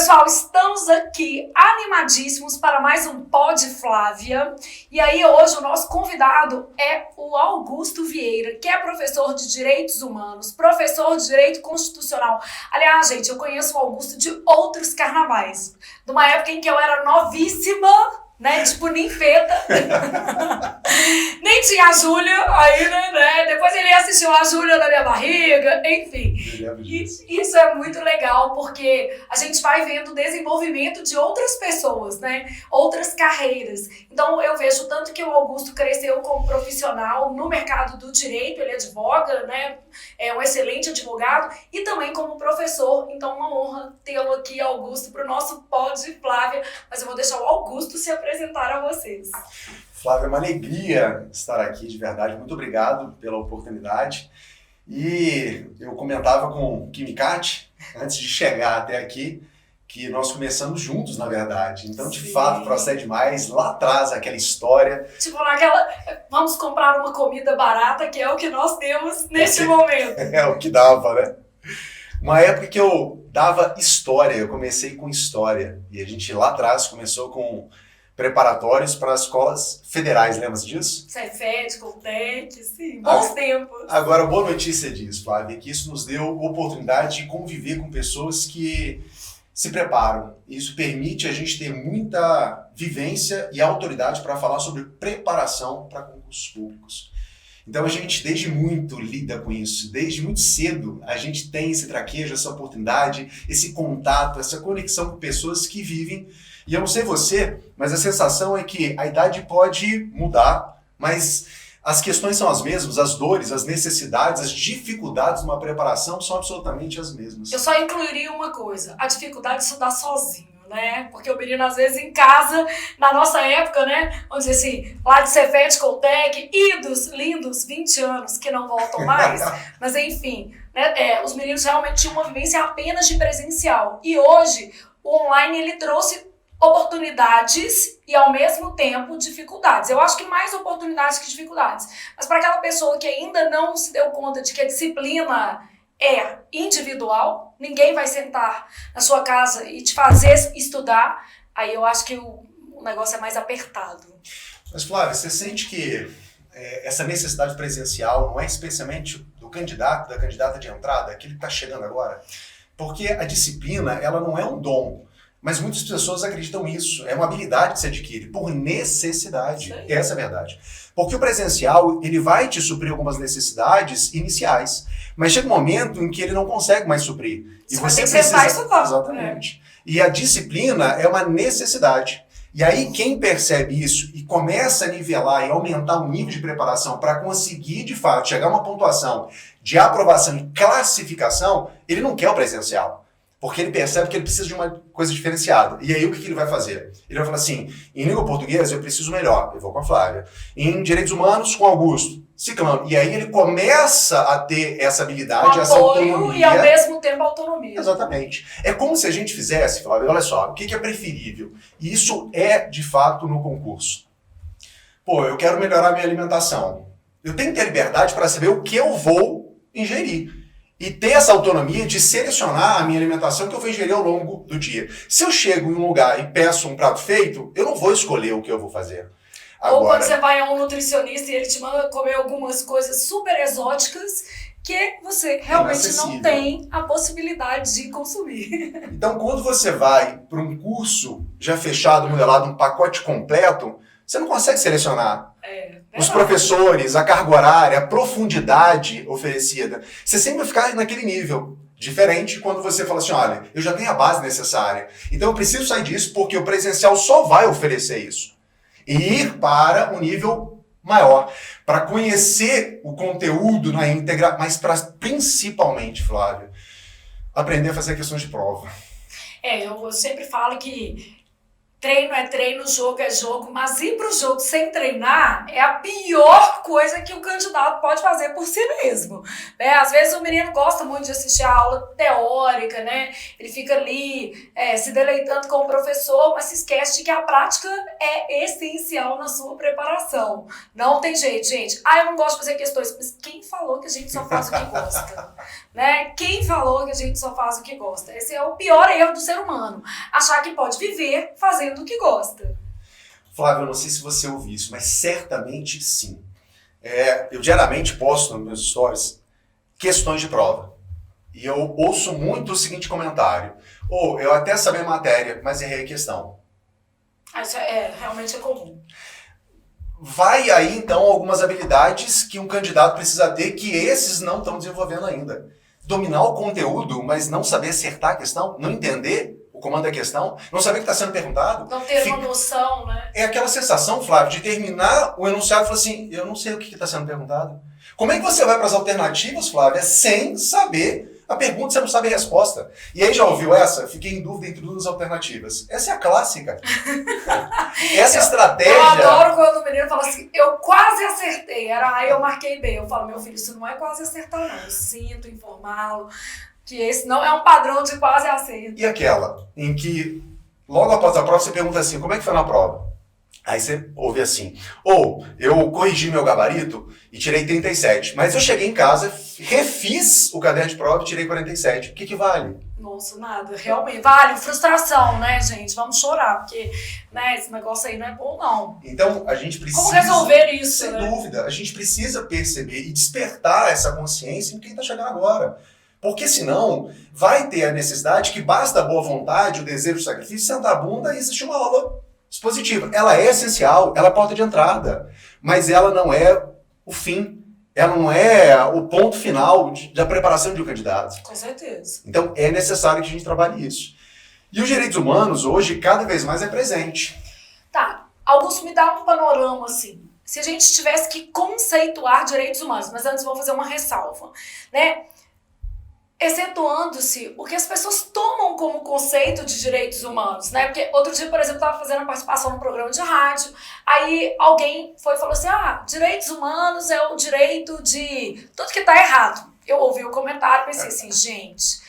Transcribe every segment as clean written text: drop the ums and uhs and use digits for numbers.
pessoal, estamos aqui animadíssimos para mais um Pod Flávia. E aí hoje o nosso convidado é o Augusto Vieira, que é professor de Direitos Humanos, professor de Direito Constitucional. Aliás, gente, eu conheço o Augusto de outros carnavais, de uma época em que eu era novíssima, né, tipo ninfeta, nem tinha a Júlia ainda, né, depois ele assistiu a Júlia na minha barriga, enfim, isso é muito legal, porque a gente vai vendo o desenvolvimento de outras pessoas, né, outras carreiras. Então eu vejo tanto que o Augusto cresceu como profissional no mercado do direito, ele advoga, né, é um excelente advogado, e também como professor. Então uma honra tê-lo aqui, Augusto, para o nosso Pod Flávia, mas eu vou deixar o Augusto se apresentar a vocês. Flávia, é uma alegria estar aqui, de verdade. Muito obrigado pela oportunidade. E eu comentava com o Kimicati, antes de chegar até aqui, que nós começamos juntos, na verdade. Então, de fato, procede mais. Lá atrás, aquela história. Tipo, naquela, vamos comprar uma comida barata, que é o que nós temos neste momento. É o que dava, né? Uma época que eu dava história, eu comecei com história. E a gente lá atrás começou com preparatórios para as escolas federais, lembra disso? Cefet, Coltec, sim, bons tempos. Agora, a boa notícia disso, Flávia, é que isso nos deu oportunidade de conviver com pessoas que se preparam. Isso permite a gente ter muita vivência e autoridade para falar sobre preparação para concursos públicos. Então a gente desde muito lida com isso, desde muito cedo a gente tem esse traquejo, essa oportunidade, esse contato, essa conexão com pessoas que vivem. E eu não sei você, mas a sensação é que a idade pode mudar, mas as questões são as mesmas, as dores, as necessidades, as dificuldades de uma preparação são absolutamente as mesmas. Eu só incluiria uma coisa, a dificuldade de estudar sozinho, né? Porque o menino, às vezes, em casa, na nossa época, né? Vamos dizer assim, lá de Cefet, Coltec, idos, lindos, 20 anos que não voltam mais. Mas, enfim, né? Os meninos realmente tinham uma vivência apenas de presencial. E hoje, o online, ele trouxe oportunidades e, ao mesmo tempo, dificuldades. Eu acho que mais oportunidades que dificuldades. Mas para aquela pessoa que ainda não se deu conta de que a disciplina é individual, ninguém vai sentar na sua casa e te fazer estudar, aí eu acho que o negócio é mais apertado. Mas, Flávia, você sente que essa necessidade presencial não é especialmente do candidato, da candidata de entrada, aquele que está chegando agora? Porque a disciplina, ela não é um dom. Mas muitas pessoas acreditam nisso. É uma habilidade que se adquire por necessidade. Essa é a verdade. Porque o presencial, ele vai te suprir algumas necessidades iniciais. Mas chega um momento em que ele não consegue mais suprir. E você precisa estudar. Exatamente. E a disciplina é uma necessidade. E aí quem percebe isso e começa a nivelar e aumentar o nível de preparação para conseguir, de fato, chegar a uma pontuação de aprovação e classificação, ele não quer o presencial. Porque ele percebe que ele precisa de uma coisa diferenciada. E aí o que ele vai fazer? Ele vai falar assim, em língua portuguesa eu preciso melhor, eu vou com a Flávia. Em direitos humanos, com Augusto. Ciclano. E aí ele começa a ter essa habilidade, essa autonomia. E ao mesmo tempo autonomia. Exatamente. É como se a gente fizesse, Flávia, olha só, o que é preferível? E isso é, de fato, no concurso. Pô, eu quero melhorar minha alimentação. Eu tenho que ter liberdade para saber o que eu vou ingerir. E ter essa autonomia de selecionar a minha alimentação que eu vou ingerir ao longo do dia. Se eu chego em um lugar e peço um prato feito, eu não vou escolher o que eu vou fazer. Agora, ou quando você vai a um nutricionista e ele te manda comer algumas coisas super exóticas que você realmente não tem a possibilidade de consumir. Então, quando você vai para um curso já fechado, modelado, um pacote completo, você não consegue selecionar. Os professores, a carga horária, a profundidade oferecida. Você sempre vai ficar naquele nível. Diferente quando você fala assim, olha, eu já tenho a base necessária. Então eu preciso sair disso porque o presencial só vai oferecer isso. E ir para um nível maior. Para conhecer o conteúdo na íntegra, mas para principalmente, Flávia, aprender a fazer questões de prova. Eu sempre falo que treino é treino, jogo é jogo, mas ir pro jogo sem treinar é a pior coisa que o candidato pode fazer por si mesmo, né? Às vezes o menino gosta muito de assistir a aula teórica, né? Ele fica ali se deleitando com o professor, mas se esquece de que a prática é essencial na sua preparação. Não tem jeito, gente. Eu não gosto de fazer questões, mas quem falou que a gente só faz o que gosta? Né? Quem falou que a gente só faz o que gosta? Esse é o pior erro do ser humano. Achar que pode viver fazendo o que gosta. Flávio, eu não sei se você ouviu isso, mas certamente sim. Eu diariamente posto nos meus stories questões de prova. E eu ouço muito o seguinte comentário. Eu até sabia a matéria, mas errei a questão. Isso realmente é comum. Vai aí, então, algumas habilidades que um candidato precisa ter que esses não estão desenvolvendo ainda. Dominar o conteúdo, mas não saber acertar a questão, não entender o comando da questão, não saber o que está sendo perguntado. Não ter uma noção, né? É aquela sensação, Flávio, de terminar o enunciado e falar assim, eu não sei o que está sendo perguntado. Como é que você vai para as alternativas, Flávia, sem saber a pergunta, você não sabe a resposta? E aí já ouviu essa? Fiquei em dúvida entre duas alternativas. Essa é a clássica. Essa estratégia... Eu adoro quando o menino fala assim, eu quase acertei. Aí eu marquei bem. Eu falo, meu filho, isso não é quase acertar, não. Eu sinto informá-lo que esse não é um padrão de quase acerto. E aquela em que, logo após a prova, você pergunta assim, como é que foi na prova? Aí você ouve assim, eu corrigi meu gabarito e tirei 37, mas eu cheguei em casa, refiz o caderno de prova e tirei 47. O que vale? Nossa, nada. Realmente. Vale frustração, né, gente? Vamos chorar, porque esse negócio aí não é bom, não. Então, a gente precisa... Como resolver isso, sem né? dúvida. A gente precisa perceber e despertar essa consciência em quem está chegando agora. Porque senão, vai ter a necessidade que basta a boa vontade, o desejo, o sacrifício, sentar a bunda e existir uma aula expositiva. Ela é essencial, ela é a porta de entrada, mas ela não é o fim, ela não é o ponto final da preparação de um candidato. Com certeza. Então é necessário que a gente trabalhe isso. E os direitos humanos hoje cada vez mais é presente. Tá, Augusto, me dá um panorama assim. Se a gente tivesse que conceituar direitos humanos, mas antes vou fazer uma ressalva, né? Excetuando-se o que as pessoas tomam como conceito de direitos humanos, né? Porque outro dia, por exemplo, eu estava fazendo uma participação num programa de rádio, aí alguém foi e falou assim, direitos humanos é o direito de tudo que tá errado. Eu ouvi o comentário e pensei assim, gente...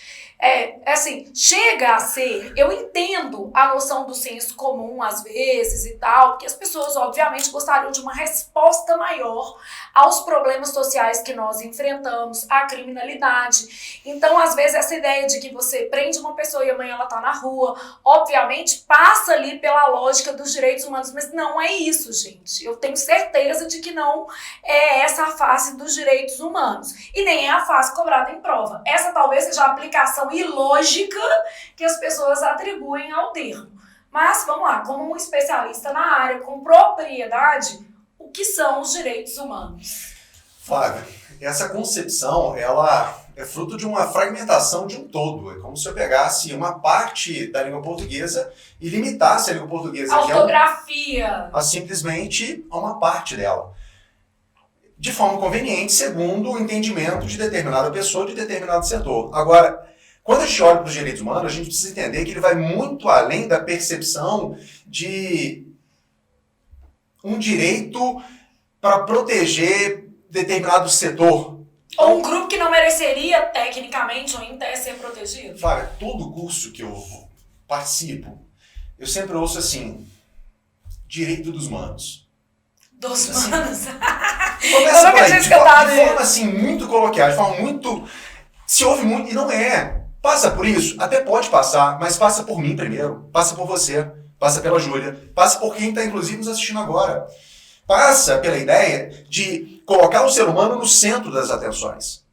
assim, chega a ser, eu entendo a noção do senso comum às vezes e tal, porque as pessoas obviamente gostariam de uma resposta maior aos problemas sociais que nós enfrentamos, à criminalidade. Então, às vezes, essa ideia de que você prende uma pessoa e amanhã ela tá na rua, obviamente passa ali pela lógica dos direitos humanos, mas não é isso, gente. Eu tenho certeza de que não é essa a face dos direitos humanos. E nem é a face cobrada em prova. Essa talvez seja a aplicação ilógica que as pessoas atribuem ao termo. Mas, vamos lá, como um especialista na área, com propriedade, o que são os direitos humanos? Flávia, essa concepção, ela é fruto de uma fragmentação de um todo. É como se eu pegasse uma parte da língua portuguesa e limitasse a língua portuguesa. A ortografia. Simplesmente a uma parte dela. De forma conveniente, segundo o entendimento de determinada pessoa, de determinado setor. Agora, quando a gente olha para os direitos humanos, a gente precisa entender que ele vai muito além da percepção de um direito para proteger determinado setor. Ou um grupo que não mereceria, tecnicamente, ou em tese, ser protegido. Flávia, todo curso que eu participo, eu sempre ouço assim, direito dos manos. Dos assim, manos? Começa por aí, de forma assim, muito coloquial, de forma muito... Se ouve muito, e não é. Passa por isso? Até pode passar, mas passa por mim primeiro, passa por você, passa pela Júlia, passa por quem está inclusive nos assistindo agora. Passa pela ideia de colocar o ser humano no centro das atenções.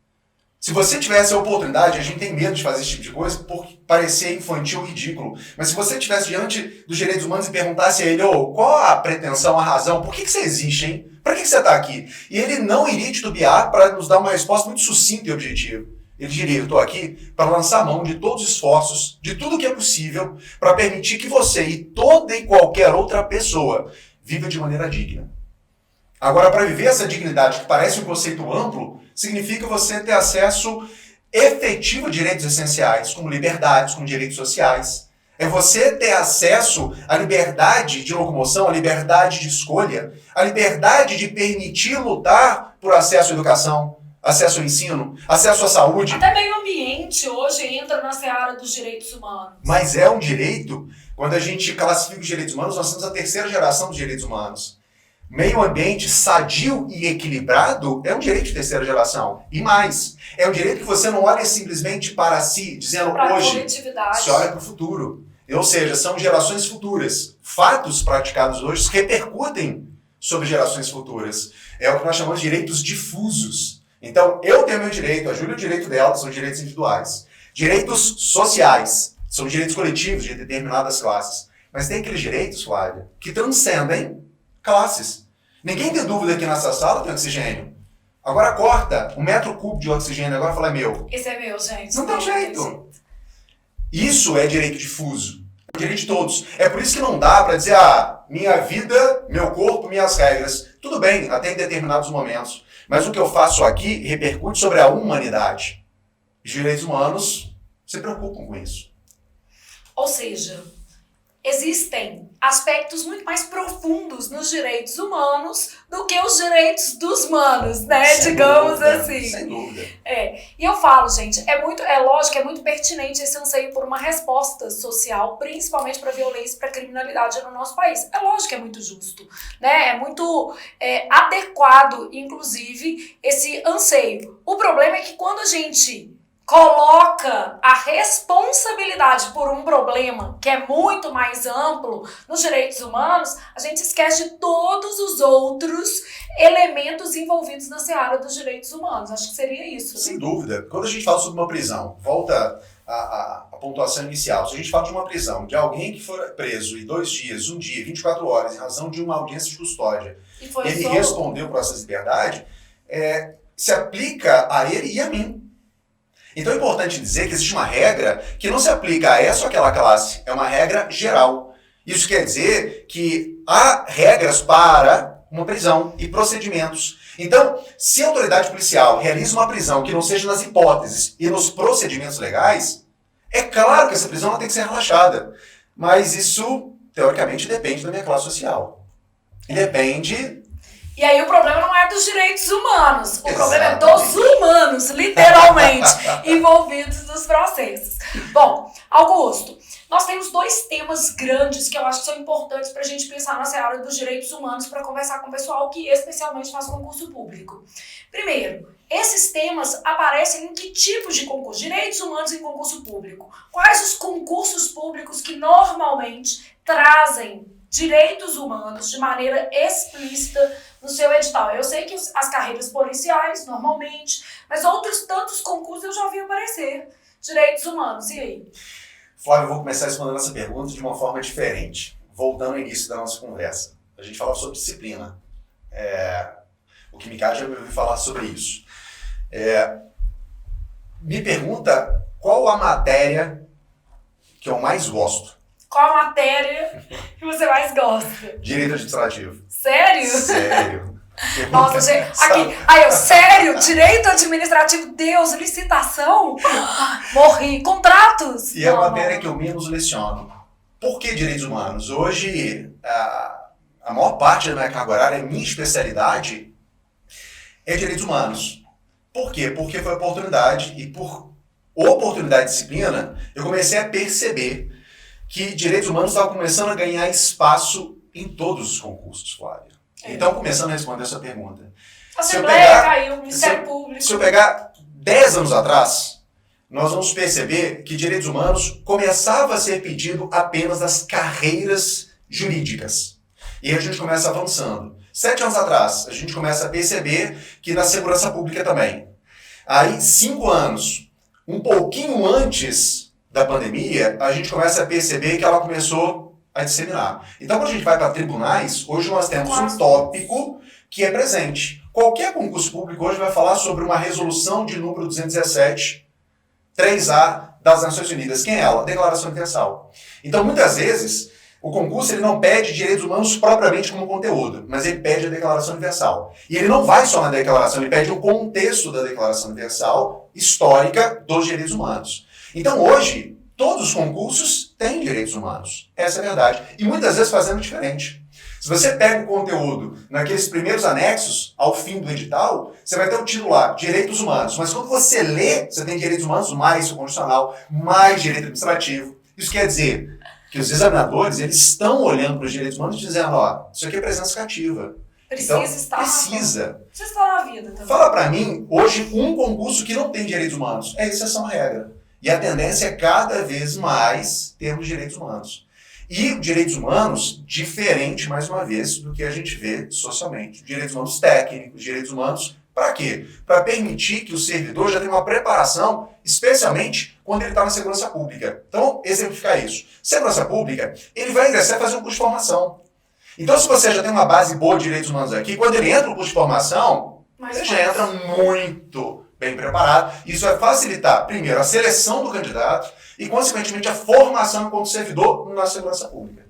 Se você tivesse a oportunidade, a gente tem medo de fazer esse tipo de coisa por parecer infantil ou ridículo, mas se você estivesse diante dos direitos humanos e perguntasse a ele, qual a pretensão, a razão, por que você existe, hein? Para que você está aqui? E ele não iria titubear para nos dar uma resposta muito sucinta e objetiva. Ele diria, eu estou aqui para lançar a mão de todos os esforços, de tudo que é possível, para permitir que você e toda e qualquer outra pessoa viva de maneira digna. Agora, para viver essa dignidade, que parece um conceito amplo, significa você ter acesso efetivo a direitos essenciais, como liberdades, como direitos sociais. É você ter acesso à liberdade de locomoção, à liberdade de escolha, à liberdade de permitir lutar por acesso à educação, acesso ao ensino, acesso à saúde. Até meio ambiente hoje entra na seara dos direitos humanos. Mas é um direito, quando a gente classifica os direitos humanos, nós temos a terceira geração dos direitos humanos. Meio ambiente sadio e equilibrado é um direito de terceira geração. E mais, é um direito que você não olha simplesmente para si, dizendo pra hoje, coletividade. você olha para o futuro. Ou seja, são gerações futuras. Fatos praticados hoje repercutem sobre gerações futuras. É o que nós chamamos de direitos difusos. Então, eu tenho meu direito, a Júlia o direito dela, são direitos individuais. Direitos sociais, são direitos coletivos de determinadas classes. Mas tem aqueles direitos, Flávia, que transcendem classes. Ninguém tem dúvida que nessa sala tem oxigênio. Agora corta 1 metro cúbico de oxigênio, agora fala é meu. Esse é meu, gente. Não tem jeito. Isso é direito difuso. É direito de todos. É por isso que não dá para dizer, minha vida, meu corpo, minhas regras. Tudo bem, até em determinados momentos. Mas o que eu faço aqui repercute sobre a humanidade. Os direitos humanos se preocupam com isso. Ou seja, existem aspectos muito mais profundos nos direitos humanos do que os direitos dos humanos, né? Sem Digamos dúvida, assim. Sem dúvida. E eu falo, gente, é lógico, é muito pertinente esse anseio por uma resposta social, principalmente para a violência e para a criminalidade no nosso país. É lógico que é muito justo, né? É muito adequado, inclusive, esse anseio. O problema é que quando a gente coloca a responsabilidade por um problema que é muito mais amplo nos direitos humanos, a gente esquece de todos os outros elementos envolvidos na seara dos direitos humanos. Acho que seria isso. Sem dúvida. Quando a gente fala sobre uma prisão, volta a pontuação inicial. Se a gente fala de uma prisão, de alguém que for preso em 2 dias, 1 dia, 24 horas, em razão de uma audiência de custódia, ele respondeu o processo de liberdade, se aplica a ele e a mim. Então é importante dizer que existe uma regra que não se aplica a essa ou aquela classe, é uma regra geral. Isso quer dizer que há regras para uma prisão e procedimentos. Então, se a autoridade policial realiza uma prisão que não seja nas hipóteses e nos procedimentos legais, é claro que essa prisão não tem que ser relaxada. Mas isso, teoricamente, depende da minha classe social. E depende... E aí o problema não é dos direitos humanos, o problema é dos humanos, literalmente, envolvidos nos processos. Bom, Augusto, nós temos 2 temas grandes que eu acho que são importantes para a gente pensar na seara dos direitos humanos para conversar com o pessoal que especialmente faz concurso público. Primeiro, esses temas aparecem em que tipos de concurso? Direitos humanos em concurso público. Quais os concursos públicos que normalmente trazem direitos humanos de maneira explícita no seu edital? Eu sei que as carreiras policiais, normalmente, mas outros tantos concursos eu já vi aparecer. Direitos humanos, e aí? Flávio, eu vou começar respondendo essa pergunta de uma forma diferente, voltando ao início da nossa conversa. A gente falava sobre disciplina. O Kimika já me ouviu falar sobre isso. Me pergunta qual a matéria que eu mais gosto. Qual a matéria que você mais gosta? Direito administrativo. Sério? Sério. Nossa, gente, aqui, aí eu, sério? Direito administrativo, Deus, licitação? Morri. Contratos? E é a matéria que eu menos leciono. Por que direitos humanos? Hoje, a maior parte da minha carga horária, a minha especialidade, é direitos humanos. Por quê? Porque foi oportunidade, e por oportunidade e disciplina, eu comecei a perceber que direitos humanos estavam começando a ganhar espaço em todos os concursos, Flávia. Então, começando a responder essa pergunta. Assembleia caiu, Ministério Público. Se eu pegar 10 anos atrás, nós vamos perceber que direitos humanos começava a ser pedido apenas das carreiras jurídicas. E aí a gente começa avançando. 7 anos atrás, a gente começa a perceber que na segurança pública também. Aí, 5 anos, um pouquinho antes da pandemia, a gente começa a perceber que ela começou a disseminar. Então, quando a gente vai para tribunais, hoje nós temos um tópico que é presente. Qualquer concurso público hoje vai falar sobre uma resolução de número 217, 3A das Nações Unidas. Quem é ela? Declaração Universal. Então, muitas vezes, o concurso ele não pede direitos humanos propriamente como conteúdo, mas ele pede a Declaração Universal. E ele não vai só na declaração, ele pede o contexto da Declaração Universal histórica dos direitos humanos. Então, hoje, todos os concursos têm direitos humanos. Essa é a verdade. E muitas vezes fazendo diferente. Se você pega o conteúdo naqueles primeiros anexos, ao fim do edital, você vai ter o título lá, Direitos Humanos. Mas quando você lê, você tem direitos humanos mais o constitucional, mais direito administrativo. Isso quer dizer que os examinadores, eles estão olhando para os direitos humanos e dizendo, ó, isso aqui é presença cativa. Precisa Então, estar. Precisa estar na vida também. Fala para mim, hoje, um concurso que não tem direitos humanos é exceção à regra. E a tendência é cada vez mais termos direitos humanos. E direitos humanos, diferente, mais uma vez, do que a gente vê socialmente. Direitos humanos técnicos, direitos humanos, para quê? Para permitir que o servidor já tenha uma preparação, especialmente quando ele está na segurança pública. Então, exemplificar isso. Segurança pública, ele vai ingressar e fazer um curso de formação. Então, se você já tem uma base boa de direitos humanos aqui, quando ele entra no curso de formação, ele já entra muito bem preparado. Isso vai facilitar, primeiro, a seleção do candidato e, consequentemente, a formação enquanto servidor na segurança pública.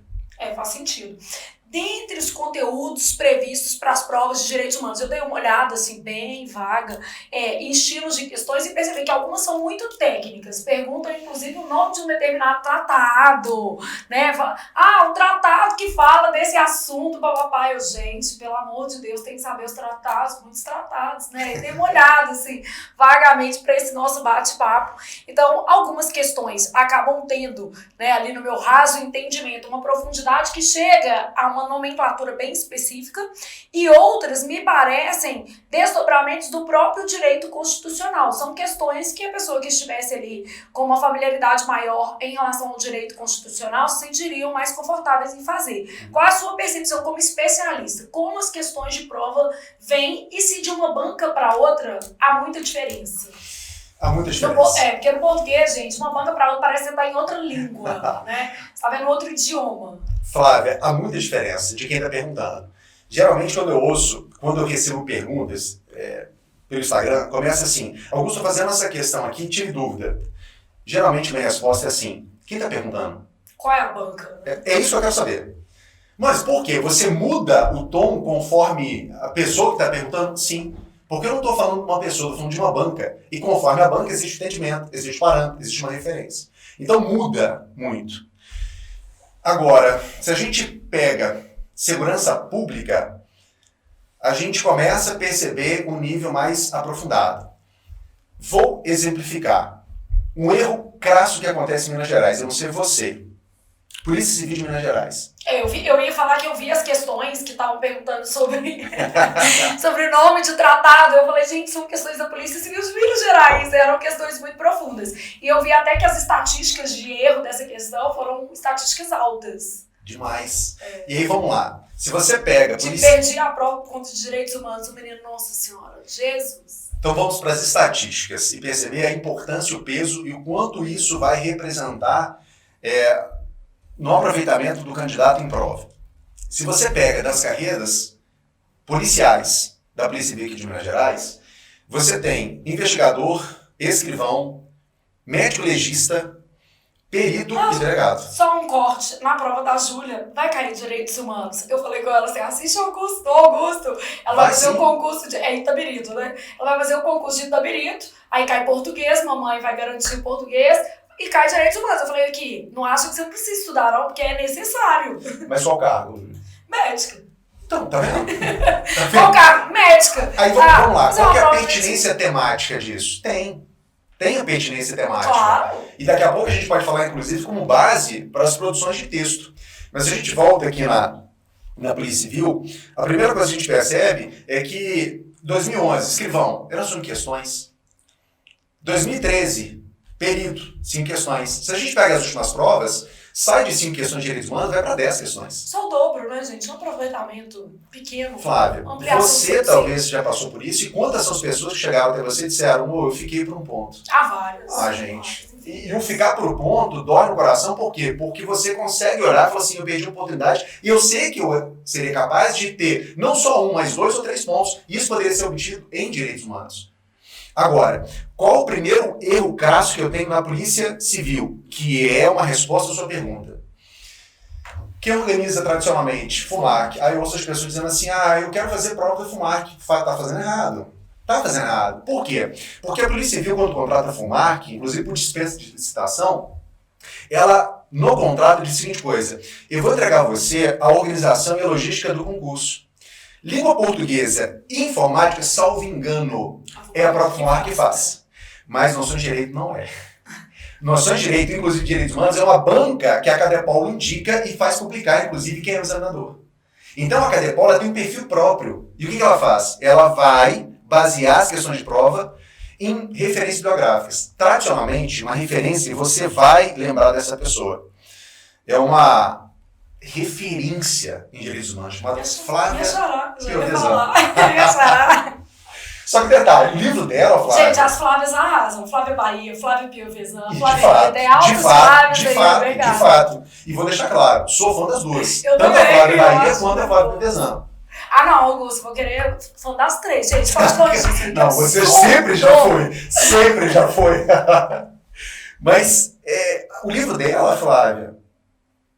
Faz sentido. Dentre os conteúdos previstos para as provas de direitos humanos, eu dei uma olhada assim, bem vaga, em estilos de questões e percebi que algumas são muito técnicas. Perguntam, inclusive, o nome de um determinado tratado, né? Um tratado que fala desse assunto, papai. Gente, pelo amor de Deus, tem que saber os tratados, muitos tratados, né? E dei uma olhada, assim, vagamente para esse nosso bate-papo. Então, algumas questões acabam tendo, né, ali no meu raso entendimento, uma profundidade que chega a uma nomenclatura bem específica, e outras me parecem desdobramentos do próprio direito constitucional. São questões que a pessoa que estivesse ali com uma familiaridade maior em relação ao direito constitucional se sentiriam mais confortáveis em fazer. Qual a sua percepção como especialista? Como as questões de prova vêm e se de uma banca para outra há muita diferença? Há muita diferença. Porque no português, gente, uma banca para outra parece que você está em outra língua, né? Você está vendo outro idioma. Flávia, há muita diferença de quem está perguntando. Geralmente, quando eu recebo perguntas pelo Instagram, começa assim, Augusto, fazendo essa questão aqui, tive dúvida. Geralmente, minha resposta é assim, quem está perguntando? Qual é a banca? É isso que eu quero saber. Mas por quê? Você muda o tom conforme a pessoa que está perguntando? Sim. Porque eu não estou falando de uma pessoa, estou falando de uma banca. E conforme a banca, existe entendimento, existe parâmetro, existe uma referência. Então, muda muito. Agora, se a gente pega segurança pública, a gente começa a perceber um nível mais aprofundado. Vou exemplificar. Um erro crasso que acontece em Minas Gerais, eu não sei você. Polícia Civil de Minas Gerais. Eu ia falar que eu vi as questões que estavam perguntando sobre o nome de tratado. Eu falei, gente, são questões da Polícia Civil de Minas Gerais. Eram questões muito profundas. E eu vi até que as estatísticas de erro dessa questão foram estatísticas altas. Demais. E aí, vamos lá. Se você pega... Perdi a prova por conta de direitos humanos. O menino, nossa senhora, Jesus. Então vamos para as estatísticas e perceber a importância, o peso e o quanto isso vai representar no aproveitamento do candidato em prova. Se você pega das carreiras policiais da Polícia Civil aqui de Minas Gerais, você tem investigador, escrivão, médico legista, perito e delegado. Só um corte. Na prova da Júlia, vai cair direitos humanos. Eu falei com ela assim, assiste Augusto. Ela vai fazer o concurso de... Itabirito, né? Ela vai fazer o concurso de Itabirito, aí cai português, mamãe vai garantir o português, e cai direitos humanos. Eu falei aqui, não acho que você não precisa estudar não, porque é necessário. Mas qual cargo? Médica. Então, tá vendo? Qual cargo? Médica. Aí vamos lá, qual que é a pertinência temática disso? Tem a pertinência temática. Claro. E daqui a pouco a gente pode falar, inclusive, como base para as produções de texto. Mas se a gente volta aqui na Polícia Civil, a primeira coisa que a gente percebe é que 2011, escrivão, eram 5 questões. 2013, perito, 5 questões. Se a gente pega as últimas provas, sai de 5 questões de direitos humanos, vai para 10 questões. Só o dobro, né, gente? Um aproveitamento pequeno. Flávia, você talvez já passou por isso, e quantas são as pessoas que chegaram até você e disseram, eu fiquei por um ponto? Várias. Gente. E o ficar por um ponto dói no coração, por quê? Porque você consegue olhar e falar assim, eu perdi a oportunidade, e eu sei que eu seria capaz de ter não só 1, mas 2 ou 3 pontos. Isso poderia ser obtido em direitos humanos. Agora, qual o primeiro erro crasso que eu tenho na Polícia Civil? Que é uma resposta à sua pergunta. Quem organiza tradicionalmente? FUMAC. Aí eu ouço as pessoas dizendo assim, eu quero fazer prova da FUMAC. Tá fazendo errado. Tá fazendo errado. Por quê? Porque a Polícia Civil, quando contrata a FUMAC, inclusive por dispensa de licitação, Ela, no contrato, diz a seguinte coisa: eu vou entregar a você a organização e a logística do concurso. Língua portuguesa e informática, salvo engano, é a Profumar que faz. Mas noções de direito não é. Noções de direito, inclusive direitos humanos, é uma banca que a Cadepol indica e faz publicar, inclusive, quem é o examinador. Então a Cadepol ela tem um perfil próprio. E o que ela faz? Ela vai basear as questões de prova em referências bibliográficas. Tradicionalmente, uma referência, você vai lembrar dessa pessoa. É uma referência em direitos humanos, chamada Flávia Piovesan. Só que detalhe, o livro dela, Flávia... Gente, as Flávias arrasam. Flávia Bahia, Flávia Piovesan, Flávia Rita, altas Flávias aí no mercado. De fato. E vou deixar claro, sou fã das duas. Eu tanto também, a Flávia Bahia quanto a Flávia Piovesan. Ah, não, Augusto, vou querer fã das três, gente. Pode corrigir. Não, você sempre já foi. Sempre já foi. Mas o livro dela, Flávia,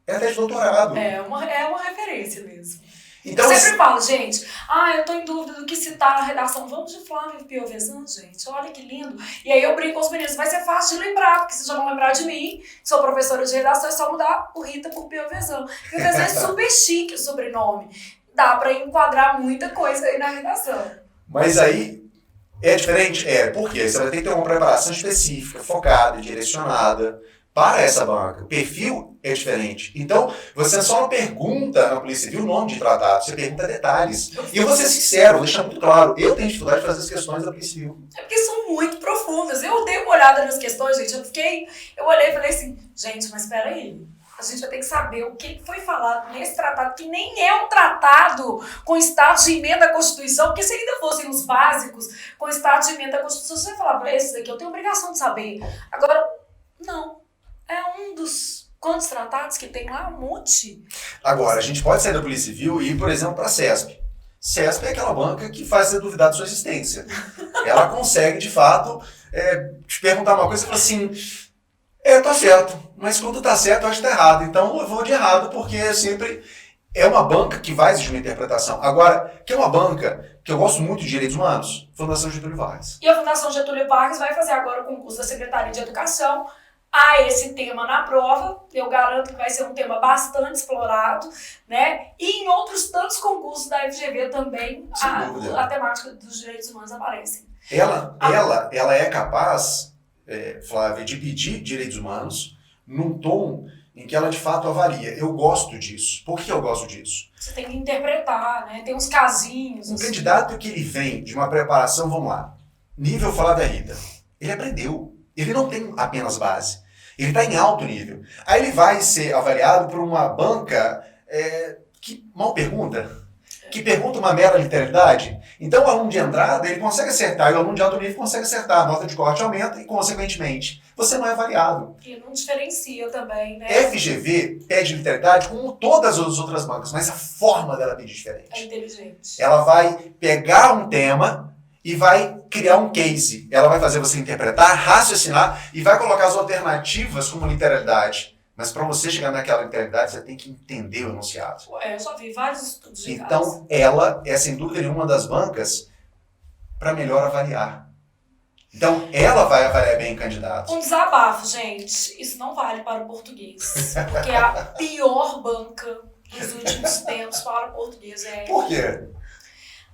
é até de doutorado. É uma referência mesmo. Então, eu sempre falo, gente, eu tô em dúvida do que citar na redação. Vamos de Flávia Piovesan, gente. Olha que lindo. E aí eu brinco com os meninos, vai ser fácil de lembrar, porque vocês já vão lembrar de mim, sou professora de redação, é só mudar o Rita por Piovesan. Piovesan é super chique o sobrenome. Dá pra enquadrar muita coisa aí na redação. Mas aí é diferente? Por quê? Você vai ter que ter uma preparação específica, focada, direcionada para essa banca. O perfil é diferente. Então, você só não pergunta na Polícia Civil o nome de tratado, você pergunta detalhes. E eu vou ser sincero, vou deixar muito claro, eu tenho dificuldade de fazer as questões da Polícia Civil. É porque são muito profundas. Eu dei uma olhada nas questões, gente, eu olhei e falei assim, gente, mas espera aí. A gente vai ter que saber o que foi falado nesse tratado, que nem é um tratado com status de emenda à Constituição, porque se ainda fossem os básicos com status de emenda à Constituição, você vai falar para esses daqui, eu tenho obrigação de saber. Agora, não. É um dos quantos tratados que tem lá? Um monte. Agora, a gente pode sair da Polícia Civil e ir, por exemplo, para a CESP. CESP é aquela banca que faz você duvidar de sua existência. Ela consegue, de fato, te perguntar uma coisa e falar assim... tá certo, mas quando tá certo eu acho que tá errado. Então eu vou de errado porque sempre é uma banca que vai exigir uma interpretação. Agora, que é uma banca que eu gosto muito de direitos humanos, Fundação Getúlio Vargas. E a Fundação Getúlio Vargas vai fazer agora o concurso da Secretaria de Educação a esse tema na prova. Eu garanto que vai ser um tema bastante explorado, né? E em outros tantos concursos da FGV também a temática dos direitos humanos aparece. Ela é capaz... Flávia, de pedir direitos humanos num tom em que ela de fato avalia. Eu gosto disso. Por que eu gosto disso? Você tem que interpretar, né? Tem uns casinhos. Um candidato que ele vem de uma preparação, vamos lá, nível Flávia Rita, ele aprendeu. Ele não tem apenas base. Ele está em alto nível. Aí ele vai ser avaliado por uma banca que mal pergunta. Que pergunta uma mera literalidade. Então o aluno de entrada ele consegue acertar, e o aluno de alto nível consegue acertar, a nota de corte aumenta e, consequentemente, você não é avaliado. E não diferencia também, né? FGV pede literalidade como todas as outras bancas, mas a forma dela pedir diferente. É inteligente. Ela vai pegar um tema e vai criar um case. Ela vai fazer você interpretar, raciocinar e vai colocar as alternativas como literalidade. Mas para você chegar naquela literalidade, você tem que entender o enunciado. Eu só vi vários estudos de Então, caso. ela é, sem dúvida nenhuma, das bancas para melhor avaliar. Então, ela vai avaliar bem o candidato. Um desabafo, gente. Isso não vale para o português. Porque é a pior banca dos últimos tempos para o português. Por quê?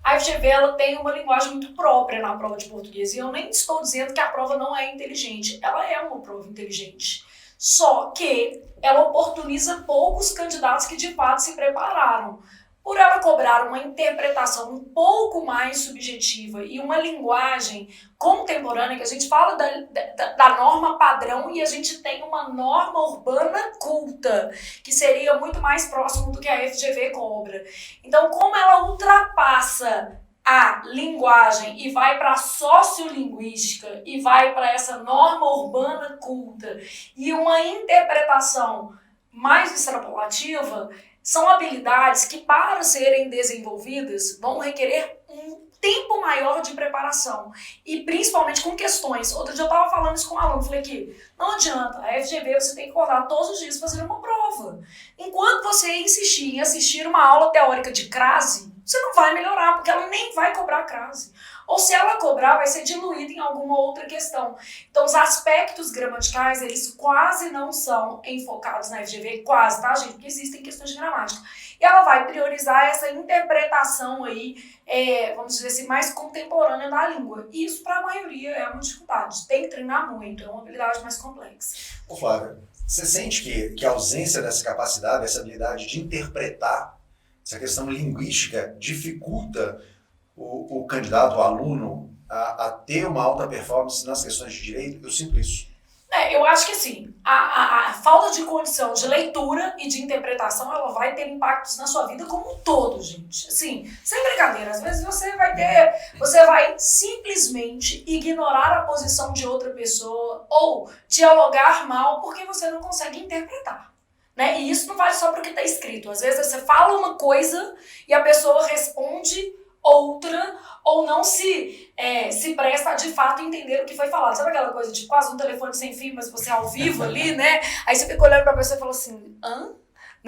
A FGV ela tem uma linguagem muito própria na prova de português. E eu nem estou dizendo que a prova não é inteligente. Ela é uma prova inteligente. Só que ela oportuniza poucos candidatos que de fato se prepararam. Por ela cobrar uma interpretação um pouco mais subjetiva e uma linguagem contemporânea, que a gente fala da norma padrão e a gente tem uma norma urbana culta, que seria muito mais próximo do que a FGV cobra. Então, como ela ultrapassa a linguagem e vai para a sociolinguística e vai para essa norma urbana culta e uma interpretação mais extrapolativa, são habilidades que, para serem desenvolvidas, vão requerer um tempo maior de preparação. E principalmente com questões. Outro dia eu estava falando isso com um aluno, falei que não adianta, a FGV você tem que acordar todos os dias fazendo uma prova. Enquanto você insistir em assistir uma aula teórica de crase, você não vai melhorar, porque ela nem vai cobrar crase. Ou se ela cobrar, vai ser diluída em alguma outra questão. Então, os aspectos gramaticais, eles quase não são enfocados na FGV, quase, tá, gente? Porque existem questões de gramática. E ela vai priorizar essa interpretação aí, vamos dizer assim, mais contemporânea da língua. E isso, para a maioria, é uma dificuldade. Tem que treinar muito, é uma habilidade mais complexa. Ô, Flávia, você sente que a ausência dessa capacidade, dessa habilidade de interpretar, essa questão linguística, dificulta o candidato, o aluno, a ter uma alta performance nas questões de direito? Eu sinto isso. Eu acho que assim, a falta de condição de leitura e de interpretação, ela vai ter impactos na sua vida como um todo, gente. Assim, sem brincadeira, às vezes você vai simplesmente ignorar a posição de outra pessoa ou dialogar mal porque você não consegue interpretar. Né? E isso não vale só para o que está escrito. Às vezes você fala uma coisa e a pessoa responde outra, ou não se presta a de fato entender o que foi falado. Sabe aquela coisa de quase um telefone sem fio, mas você é ao vivo ali, né? Aí você fica olhando pra pessoa e fala assim, hã?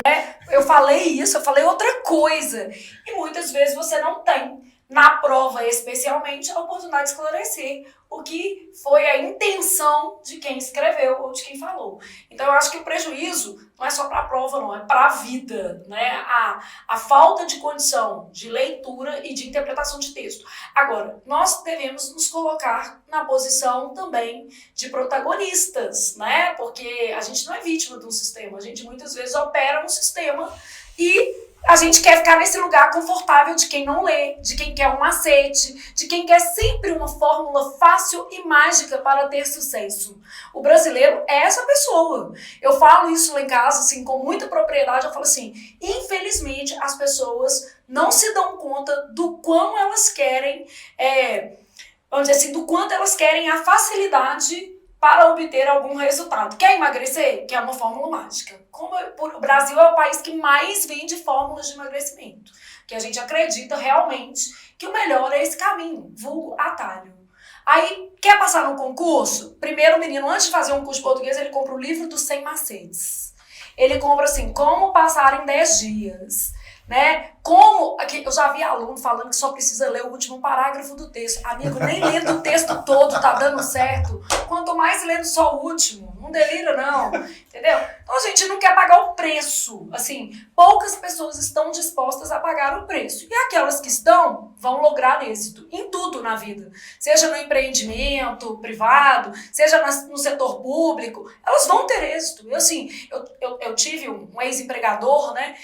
Né? Eu falei isso, eu falei outra coisa. E muitas vezes você não tem, na prova especialmente, a oportunidade de esclarecer o que foi a intenção de quem escreveu ou de quem falou. Então eu acho que o prejuízo não é só para a prova, não, é para a vida, né? A falta de condição de leitura e de interpretação de texto. Agora, nós devemos nos colocar na posição também de protagonistas, né? Porque a gente não é vítima de um sistema, a gente muitas vezes opera um sistema e a gente quer ficar nesse lugar confortável de quem não lê, de quem quer um macete, de quem quer sempre uma fórmula fácil e mágica para ter sucesso. O brasileiro é essa pessoa. Eu falo isso lá em casa, assim, com muita propriedade. Eu falo assim, infelizmente as pessoas não se dão conta do quão elas querem, vamos dizer assim, do quanto elas querem a facilidade para obter algum resultado. Quer emagrecer? Quer uma fórmula mágica. Como o Brasil é o país que mais vende fórmulas de emagrecimento, que a gente acredita realmente que o melhor é esse caminho, vulgo atalho. Aí, quer passar no concurso? Primeiro o menino, antes de fazer um curso de português, ele compra o livro dos 100 macetes. Ele compra assim, como passar em 10 dias. Né? Aqui, eu já vi aluno falando que só precisa ler o último parágrafo do texto. Amigo, nem lendo o texto todo tá dando certo. Quanto mais lendo só o último. Não delira, não. Entendeu? Então a gente não quer pagar o preço. Assim, poucas pessoas estão dispostas a pagar o preço. E aquelas que estão, vão lograr êxito em tudo na vida. Seja no empreendimento privado, seja no setor público, elas vão ter êxito. Eu tive um ex-empregador, né,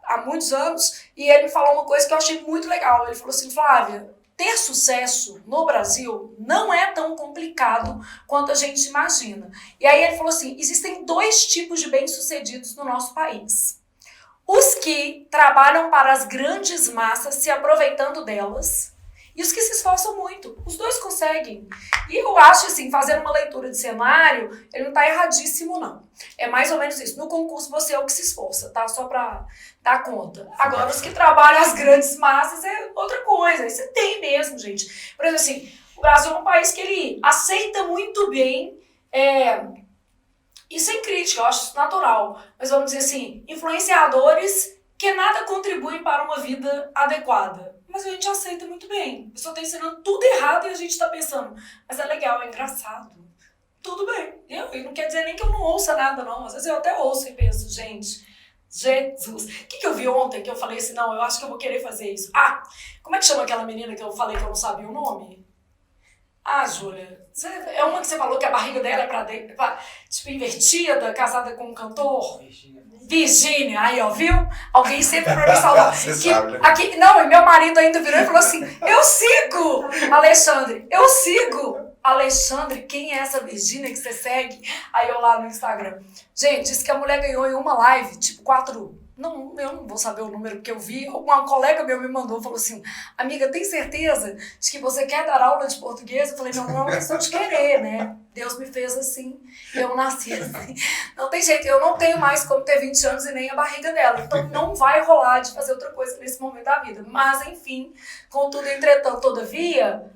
há muitos anos, e ele falou uma coisa que eu achei muito legal. Ele falou assim, Flávia, ter sucesso no Brasil não é tão complicado quanto a gente imagina. E aí ele falou assim, existem 2 tipos de bem-sucedidos no nosso país. Os que trabalham para as grandes massas se aproveitando delas e os que se esforçam muito. Os 2 conseguem. E eu acho assim, fazendo uma leitura de cenário, ele não está erradíssimo, não. É mais ou menos isso. No concurso você é o que se esforça, tá? Só para dar conta. Agora, os que trabalham as grandes massas é outra coisa. Isso tem mesmo, gente. Por exemplo, assim, o Brasil é um país que ele aceita muito bem, e sem crítica, eu acho isso natural. Mas vamos dizer assim, influenciadores que nada contribuem para uma vida adequada. Mas a gente aceita muito bem. A pessoa está ensinando tudo errado e a gente está pensando, mas é legal, é engraçado. Tudo bem. E não quer dizer nem que eu não ouça nada, não. Às vezes eu até ouço e penso, gente, Jesus. O que eu vi ontem que eu falei assim, não, eu acho que eu vou querer fazer isso. Ah, como é que chama aquela menina que eu falei que eu não sabia o nome? Ah, Júlia, é uma que você falou que a barriga dela é pra tipo, invertida, casada com um cantor? Virgínia, aí ó, viu? Alguém sempre pra me salvar. Aqui, não, e meu marido ainda virou e falou assim, eu sigo Alexandre, quem é essa Virgínia que você segue? Aí eu lá no Instagram. Gente, disse que a mulher ganhou em uma live, tipo 4... Não, eu não vou saber o número que eu vi. Uma colega meu me mandou, falou assim, amiga, tem certeza de que você quer dar aula de português? Eu falei, não é uma questão de querer, né? Deus me fez assim, eu nasci assim. Não tem jeito, eu não tenho mais como ter 20 anos e nem a barriga dela. Então não vai rolar de fazer outra coisa nesse momento da vida. Mas, enfim, contudo, entretanto, todavia,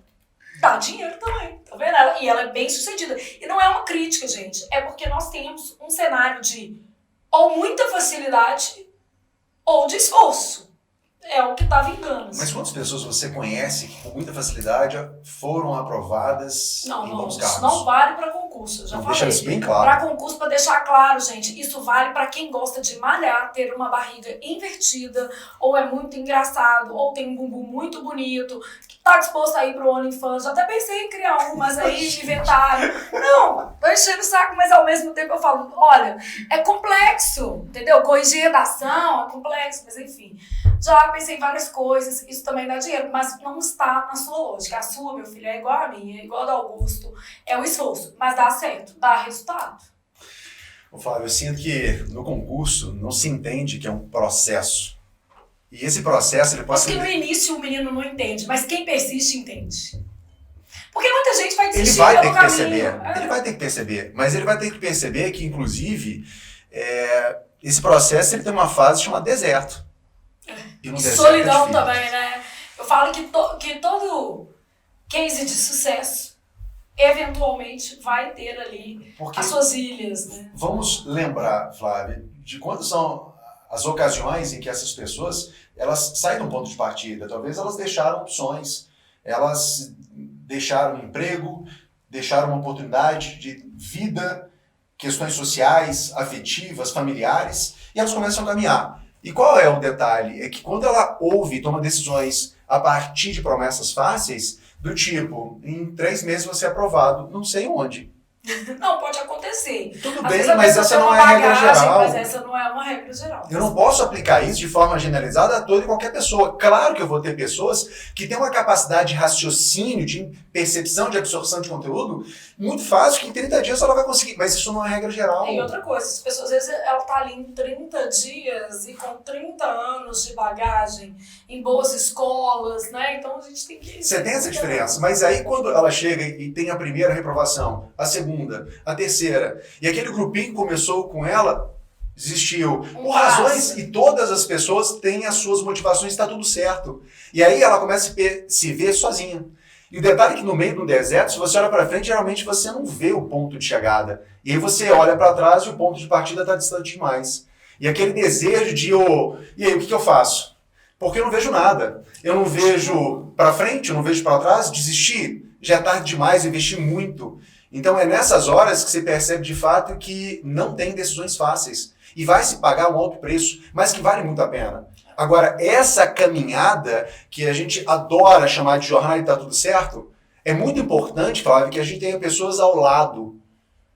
dá dinheiro também, tá vendo? E ela é bem sucedida. E não é uma crítica, gente. É porque nós temos um cenário de ou muita facilidade ou de esforço. É o que tá vingando. Mas quantas pessoas você conhece que com muita facilidade foram aprovadas em bons cargos? Isso não vale para concurso, eu já falei. Deixa isso bem claro. Para concurso, para deixar claro, gente, isso vale para quem gosta de malhar, ter uma barriga invertida, ou é muito engraçado, ou tem um bumbum muito bonito, que tá disposto a ir pro OnlyFans. Já até pensei em criar um, mas aí inventaram. Não, tô enchendo o saco, mas ao mesmo tempo eu falo, olha, é complexo, entendeu? Corrigir redação é complexo, mas enfim. Já pensei em várias coisas, isso também dá dinheiro, mas não está na sua lógica. A sua, meu filho, é igual a minha, é igual a do Augusto. É o esforço, mas dá certo, dá resultado. Ô Flávio, eu sinto que no concurso não se entende que é um processo. E esse processo, ele pode ser... Acho que no início o menino não entende, mas quem persiste entende. Porque muita gente vai desistir pelo caminho. Ele vai ter que perceber, ele vai ter que perceber. Mas ele vai ter que perceber que, inclusive, esse processo ele tem uma fase chamada deserto. E solidão também, né? Eu falo que todo case de sucesso eventualmente vai ter ali as suas ilhas, né? Vamos lembrar, Flávia, de quando são as ocasiões em que essas pessoas elas saem do ponto de partida. Talvez elas deixaram opções, elas deixaram emprego, deixaram uma oportunidade de vida, questões sociais, afetivas, familiares, e elas começam a caminhar. E qual é o detalhe? É que quando ela ouve e toma decisões a partir de promessas fáceis, do tipo, em 3 meses você é aprovado, não sei onde. Não, pode acontecer. Tudo bem, mas essa não é a regra geral. Mas essa não é uma regra geral. Eu não posso aplicar isso de forma generalizada a toda e qualquer pessoa. Claro que eu vou ter pessoas que têm uma capacidade de raciocínio, de percepção, de absorção de conteúdo muito fácil, que em 30 dias ela vai conseguir. Mas isso não é regra geral. E outra coisa, as pessoas, às vezes, ela tá ali em 30 dias e com 30 anos de bagagem, em boas escolas, né? Então a gente tem que... Você tem essa diferença. Mas aí quando ela chega e tem a primeira reprovação, a segunda, a terceira, e aquele grupinho que começou com ela desistiu. Por razões, e todas as pessoas têm as suas motivações, está tudo certo. E aí ela começa a se ver sozinha. E o detalhe é que no meio do deserto, se você olha para frente, geralmente você não vê o ponto de chegada. E aí você olha para trás e o ponto de partida está distante demais. E aquele desejo de, e aí, o que eu faço? Porque eu não vejo nada. Eu não vejo para frente, eu não vejo para trás, desistir. Já é tarde demais, investir muito. Então é nessas horas que você percebe de fato que não tem decisões fáceis. E vai se pagar um alto preço, mas que vale muito a pena. Agora, essa caminhada que a gente adora chamar de jornada e tá tudo certo, é muito importante, Flávio, que a gente tenha pessoas ao lado.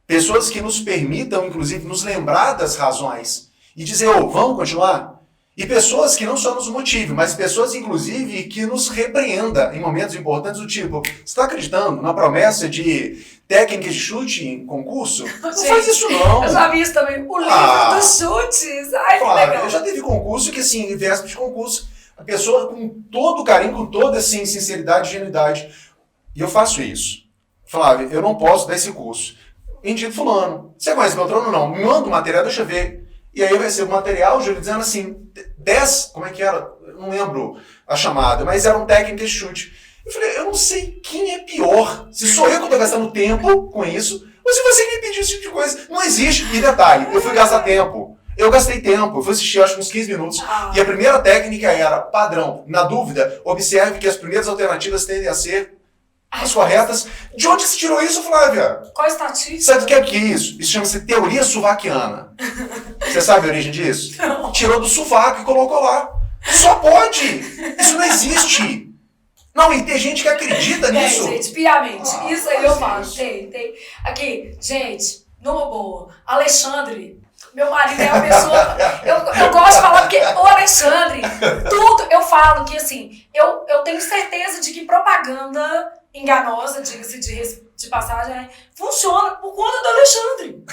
Pessoas que nos permitam, inclusive, nos lembrar das razões. E dizer, vamos continuar? E pessoas que não só nos motivem, mas pessoas, inclusive, que nos repreendam em momentos importantes do tipo, você está acreditando na promessa de técnicas de chute em concurso? Não faz isso não. Eu já vi isso também, o livro dos chutes. Ai, que legal. Eu já teve concurso que, assim, em véspera de concurso, a pessoa com todo carinho, com toda, assim, sinceridade e genuidade. E eu faço isso. Flávio, eu não posso dar esse curso. Indico fulano. Você conhece Beltrano? Não. Me manda o material, deixa eu ver. E aí eu recebo o material, o Júlio dizendo assim, 10, como é que era? Eu não lembro a chamada, mas eram técnicas de chute. Eu falei, eu não sei quem é pior. Se sou eu que estou gastando tempo com isso, ou se você me pedir esse tipo de coisa. Não existe. E detalhe, eu fui gastar tempo. Eu gastei tempo, eu fui assistir acho que uns 15 minutos. E a primeira técnica era, padrão, na dúvida, observe que as primeiras alternativas tendem a ser as corretas. De onde você tirou isso, Flávia? Qual estatística? Sabe o que é isso? Isso chama-se teoria suvaquiana. Você sabe a origem disso? Não. Tirou do sovaco e colocou lá. Só pode! Isso não existe! Não, e tem gente que acredita nisso. Gente, piamente. Isso aí eu falo. Tem. Aqui, gente, numa boa. Alexandre, meu marido é uma pessoa... eu gosto de falar porque o Alexandre, tudo, eu falo que assim, eu tenho certeza de que propaganda enganosa, diga-se de passagem, né, funciona por conta do Alexandre.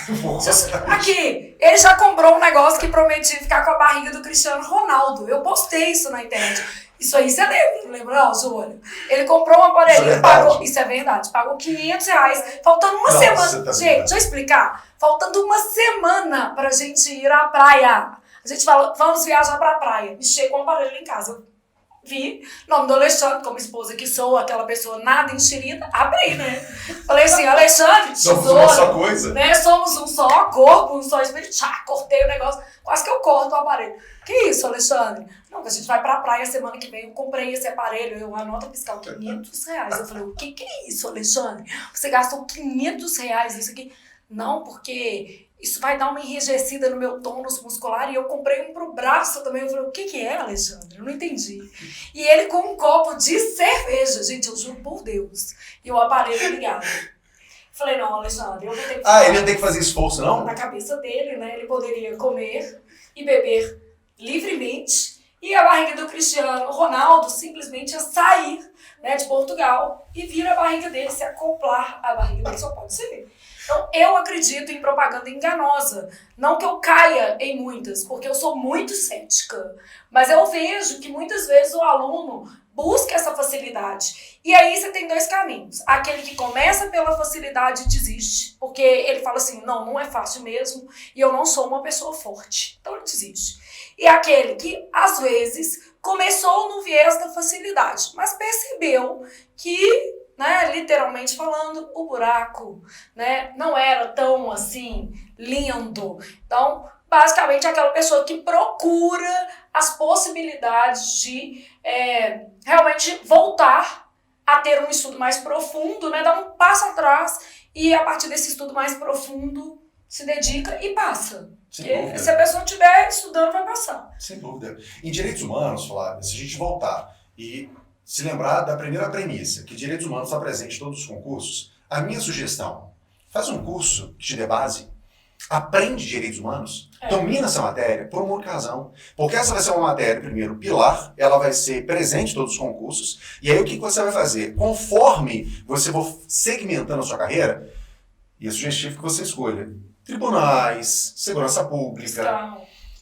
Aqui, ele já comprou um negócio que prometia ficar com a barriga do Cristiano Ronaldo. Eu postei isso na internet. Isso aí você lembra, não, Júlio? Ele comprou uma aparelhinha, pagou, isso é verdade, pagou R$500, faltando uma semana. Tá gente, deixa eu explicar. Faltando uma semana pra gente ir à praia. A gente fala, vamos viajar pra praia. E chega um aparelho em casa. vi, nome do Alexandre, como esposa que sou, aquela pessoa nada enxerida, abri, né? Falei assim, Alexandre, Somos uma só tesoura, coisa. né? Somos um só corpo, um só espírito. Cortei o negócio, quase que eu corto o aparelho. Que isso, Alexandre? Não, que a gente vai pra praia semana que vem, eu comprei esse aparelho, eu a nota fiscal, R$500. Eu falei, o que é isso, Alexandre? Você gastou R$500 nisso aqui? Não, porque isso vai dar uma enrijecida no meu tônus muscular e eu comprei um pro braço também. Eu falei, o que é, Alexandre? Eu não entendi. E ele com um copo de cerveja, gente, eu juro por Deus. E o aparelho ligado. Falei, não, Alexandre, eu vou ter que... Ele não tem que fazer esforço, não? Na cabeça dele, né? Ele poderia comer e beber livremente e a barriga do Cristiano Ronaldo simplesmente ia sair, né, de Portugal e vir a barriga dele, se acoplar à barriga dele, só pode ser. Então, eu acredito em propaganda enganosa. Não que eu caia em muitas, porque eu sou muito cética. Mas eu vejo que muitas vezes o aluno busca essa facilidade. E aí você tem dois caminhos. Aquele que começa pela facilidade e desiste, porque ele fala assim, não é fácil mesmo, e eu não sou uma pessoa forte. Então ele desiste. E aquele que, às vezes, começou no viés da facilidade, mas percebeu que, né, literalmente falando, o buraco, né, não era tão assim lindo. Então, basicamente, aquela pessoa que procura as possibilidades de realmente voltar a ter um estudo mais profundo, né, dar um passo atrás e, a partir desse estudo mais profundo, se dedica e passa. Porque se a pessoa estiver estudando, vai passar. Sem dúvida. Em direitos humanos, Flávia, se a gente voltar e se lembrar da primeira premissa, que direitos humanos está presente em todos os concursos, a minha sugestão, faz um curso que te dê base, aprende direitos humanos, domina essa matéria por uma única razão. Porque essa vai ser uma matéria, primeiro, pilar, ela vai ser presente em todos os concursos, e aí o que você vai fazer? Conforme você for segmentando a sua carreira, e é sugestivo que você escolha tribunais, segurança pública.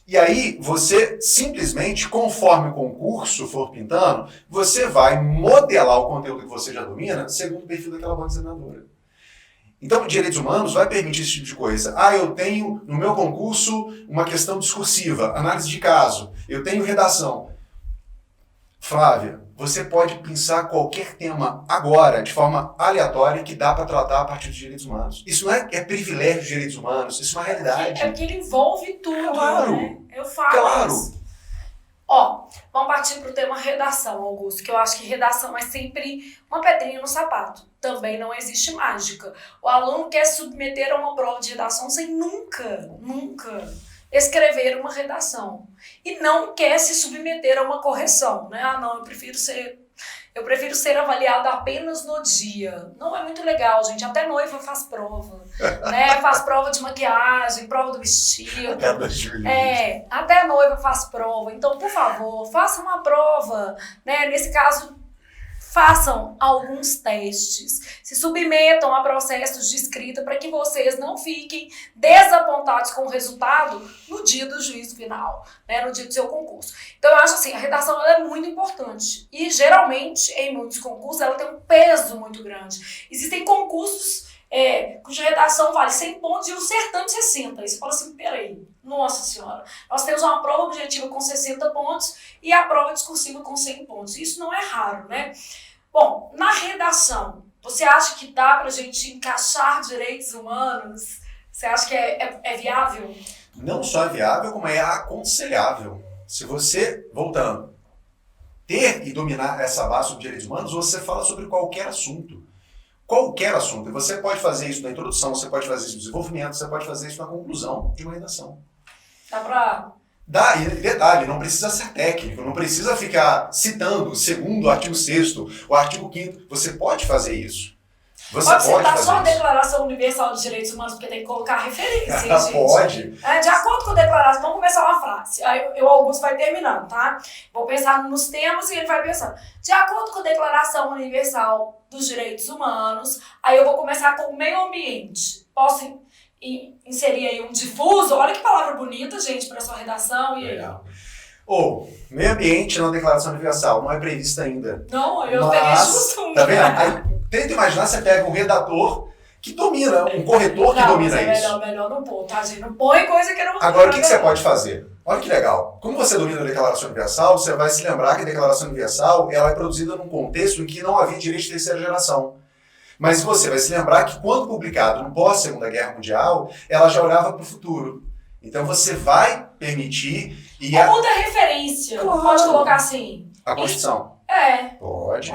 E aí, você simplesmente, conforme o concurso for pintando, você vai modelar o conteúdo que você já domina segundo o perfil daquela boa examinadora. Então, direitos humanos vai permitir esse tipo de coisa. Eu tenho, no meu concurso, uma questão discursiva, análise de caso. Eu tenho redação. Flávia, você pode pensar qualquer tema agora, de forma aleatória, que dá para tratar a partir dos direitos humanos. Isso não é privilégio dos direitos humanos, isso é uma realidade. É porque ele envolve tudo, claro, né? Eu falo claro. Isso. Vamos partir para o tema redação, Augusto, que eu acho que redação é sempre uma pedrinha no sapato. Também não existe mágica. O aluno quer se submeter a uma prova de redação sem nunca escrever uma redação. E não quer se submeter a uma correção, né? Eu prefiro ser avaliado apenas no dia. Não é muito legal, gente. Até noiva faz prova, né? Faz prova de maquiagem, prova do vestido. Até noiva faz prova. Então, por favor, faça uma prova, né? Nesse caso, façam alguns testes, se submetam a processos de escrita para que vocês não fiquem desapontados com o resultado no dia do juízo final, né, no dia do seu concurso. Então eu acho assim, a redação ela é muito importante e geralmente em muitos concursos ela tem um peso muito grande. Existem concursos cuja redação vale 100 pontos e o certame 60. Aí você fala assim, peraí, nossa senhora, nós temos uma prova objetiva com 60 pontos e a prova discursiva com 100 pontos. Isso não é raro, né? Bom, na redação, você acha que dá pra gente encaixar direitos humanos? Você acha que é viável? Não só é viável, como é aconselhável. Se você, voltando, ter e dominar essa base sobre direitos humanos, você fala sobre qualquer assunto. Qualquer assunto. E você pode fazer isso na introdução, você pode fazer isso no desenvolvimento, você pode fazer isso na conclusão de uma redação. Dá pra... Dá, e detalhe, não precisa ser técnico, não precisa ficar citando o segundo, o artigo 6º, o artigo 5º. Você pode fazer isso. Você pode citar fazer só a isso. Declaração Universal dos Direitos Humanos, porque tem que colocar referência, gente. Pode. De acordo com a declaração, vamos começar uma frase. Aí o Augusto vai terminando, tá? Vou pensar nos termos e ele vai pensando. De acordo com a Declaração Universal dos Direitos Humanos, aí eu vou começar com o meio ambiente. Posso inserir aí um difuso? Olha que palavra bonita, gente, para sua redação. E legal. Meio ambiente na Declaração Universal não é previsto ainda. Não, eu peguei justo um. Tá vendo? Aí, tenta imaginar, você pega um redator que domina, um corretor que domina isso. Melhor não pôr, tá, gente? Não põe coisa que não... Agora, o que você pode fazer? Olha que legal. Como você domina a Declaração Universal, você vai se lembrar que a Declaração Universal ela é produzida num contexto em que não havia direito de terceira geração. Mas você vai se lembrar que quando publicado no pós-Segunda Guerra Mundial, ela já olhava para o futuro. Então você vai permitir... Ou muda a referência. Claro. Pode colocar assim. A Constituição. Pode.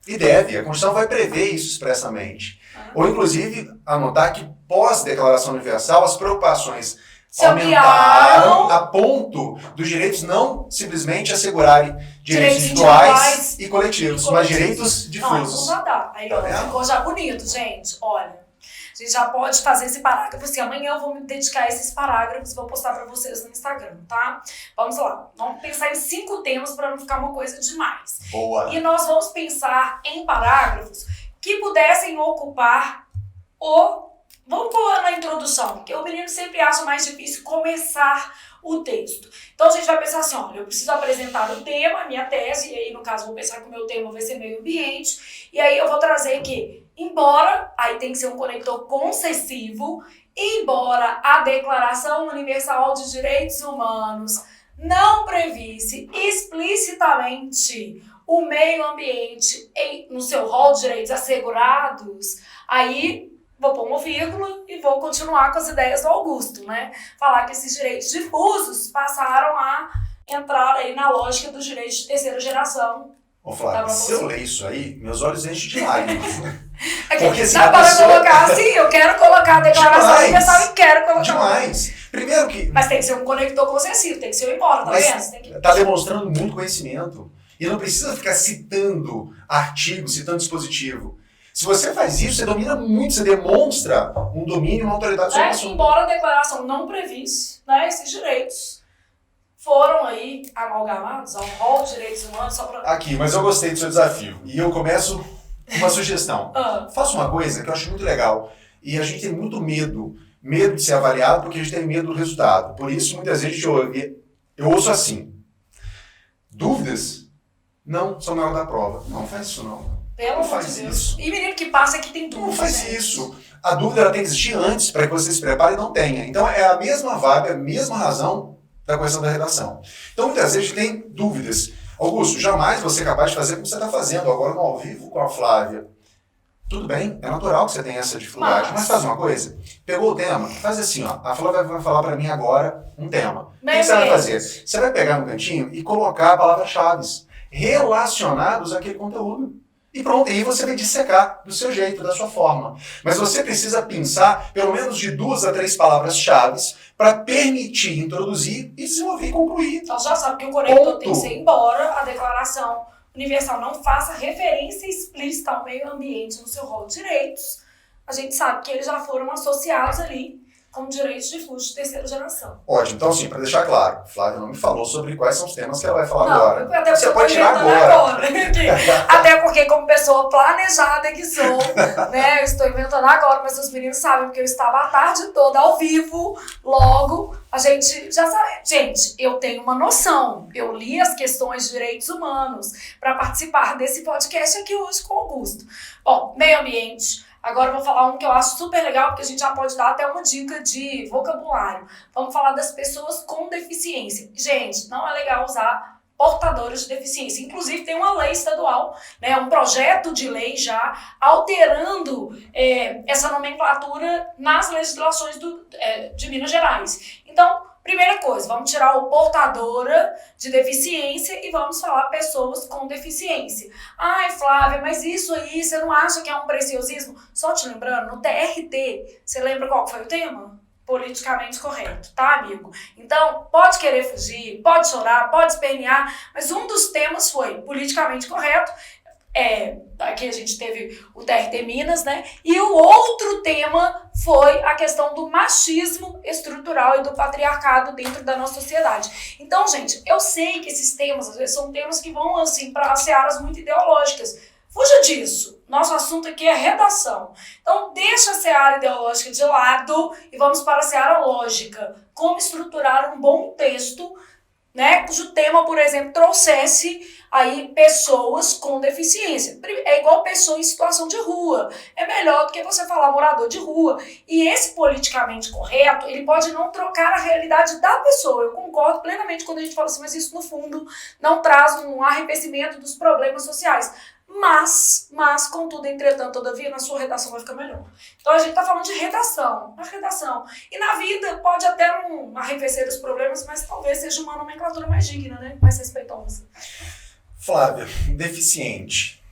E deve. A Constituição vai prever isso expressamente. Ou inclusive anotar que pós-Declaração Universal as preocupações aumentaram a ponto dos direitos não simplesmente assegurarem direitos individuais e coletivos, mas direitos difusos. Não, já dá. Aí, ó, ficou já bonito, gente. Olha, a gente já pode fazer esse parágrafo assim. Amanhã eu vou me dedicar a esses parágrafos e vou postar pra vocês no Instagram, tá? Vamos lá. Vamos pensar em 5 temas pra não ficar uma coisa demais. Boa. E nós vamos pensar em parágrafos que pudessem ocupar o... Vamos pôr na introdução, porque o menino sempre acha mais difícil começar o texto. Então a gente vai pensar assim, olha, eu preciso apresentar o tema, a minha tese, e aí no caso vou pensar que o meu tema vai ser meio ambiente, e aí eu vou trazer que, embora, aí tem que ser um conector concessivo, embora a Declaração Universal de Direitos Humanos não previsse explicitamente o meio ambiente no seu rol de direitos assegurados, aí... Vou pôr uma vírgula e vou continuar com as ideias do Augusto, né? Falar que esses direitos difusos passaram a entrar aí na lógica dos direitos de terceira geração. Ô Flávia, se eu ler isso aí, meus olhos enchem de lágrimas. Porque se dá para colocar assim, eu quero colocar a Declaração Universal e quero colocar... Demais! Primeiro que... Mas tem que ser um conector concessivo, tem que ser o embora, tá vendo? Tem que... Tá demonstrando muito conhecimento. E não precisa ficar citando artigo, citando dispositivo. Se você faz isso, você domina muito, você demonstra um domínio, uma autoridade sobre o assunto. Embora a declaração não previsse, né, esses direitos foram aí amalgamados ao rol de direitos humanos só para... Aqui, mas eu gostei do seu desafio. E eu começo com uma sugestão. Faça uma coisa que eu acho muito legal. E a gente tem muito medo de ser avaliado porque a gente tem medo do resultado. Por isso, muitas vezes eu ouço assim. Dúvidas? Não são na hora da prova. Não faz isso não. Pelo amor de Deus. Isso. E menino que passa que tem dúvida. Não faz isso. A dúvida ela tem que existir antes para que você se prepare e não tenha. Então é a mesma vibe, a mesma razão da questão da redação. Então muitas vezes tem dúvidas. Augusto, jamais você é capaz de fazer como você está fazendo agora no ao vivo com a Flávia. Tudo bem, é natural que você tenha essa dificuldade. Mas faz uma coisa. Pegou o tema, faz assim, ó. A Flávia vai falar para mim agora um tema. O que você vai fazer? Você vai pegar no cantinho e colocar palavras-chave relacionadas àquele conteúdo. E pronto, aí você vai dissecar do seu jeito, da sua forma. Mas você precisa pensar pelo menos de 2 a 3 palavras-chave para permitir introduzir e desenvolver e concluir. Então já sabe que o conector tem que ser embora a Declaração Universal não faça referência explícita ao meio ambiente no seu rol de direitos. A gente sabe que eles já foram associados ali como direitos difusos de terceira geração. Ótimo, então assim, para deixar claro, Flávia não me falou sobre quais são os temas que ela vai falar agora. Até você pode tirar agora. Até porque como pessoa planejada que sou, né, eu estou inventando agora, mas os meninos sabem porque eu estava a tarde toda ao vivo, logo a gente já sabe. Gente, eu tenho uma noção, eu li as questões de direitos humanos para participar desse podcast aqui hoje com o Augusto. Bom, meio ambiente. Agora eu vou falar um que eu acho super legal, porque a gente já pode dar até uma dica de vocabulário. Vamos falar das pessoas com deficiência. Gente, não é legal usar portadores de deficiência. Inclusive tem uma lei estadual, né, um projeto de lei já alterando essa nomenclatura nas legislações de Minas Gerais. Então, primeira coisa, vamos tirar o portadora de deficiência e vamos falar pessoas com deficiência. Ai, Flávia, mas isso aí, você não acha que é um preciosismo? Só te lembrando, no TRT, você lembra qual foi o tema? Politicamente correto, tá, amigo? Então, pode querer fugir, pode chorar, pode espernear, mas um dos temas foi politicamente correto. Aqui a gente teve o TRT Minas, né? E o outro tema foi a questão do machismo estrutural e do patriarcado dentro da nossa sociedade. Então, gente, eu sei que esses temas, às vezes, são temas que vão, assim, para searas muito ideológicas. Fuja disso. Nosso assunto aqui é redação. Então, deixa a seara ideológica de lado e vamos para a seara lógica. Como estruturar um bom texto né, cujo tema, por exemplo, trouxesse aí pessoas com deficiência. É igual pessoa em situação de rua. É melhor do que você falar morador de rua. E esse politicamente correto, ele pode não trocar a realidade da pessoa. Eu concordo plenamente quando a gente fala assim, mas isso no fundo não traz um arrefecimento dos problemas sociais. Mas, contudo, entretanto, todavia, na sua redação vai ficar melhor. Então a gente está falando de redação, a redação. E na vida pode até não arrefecer os problemas, mas talvez seja uma nomenclatura mais digna, né? Mais respeitosa. Flávia, deficiente.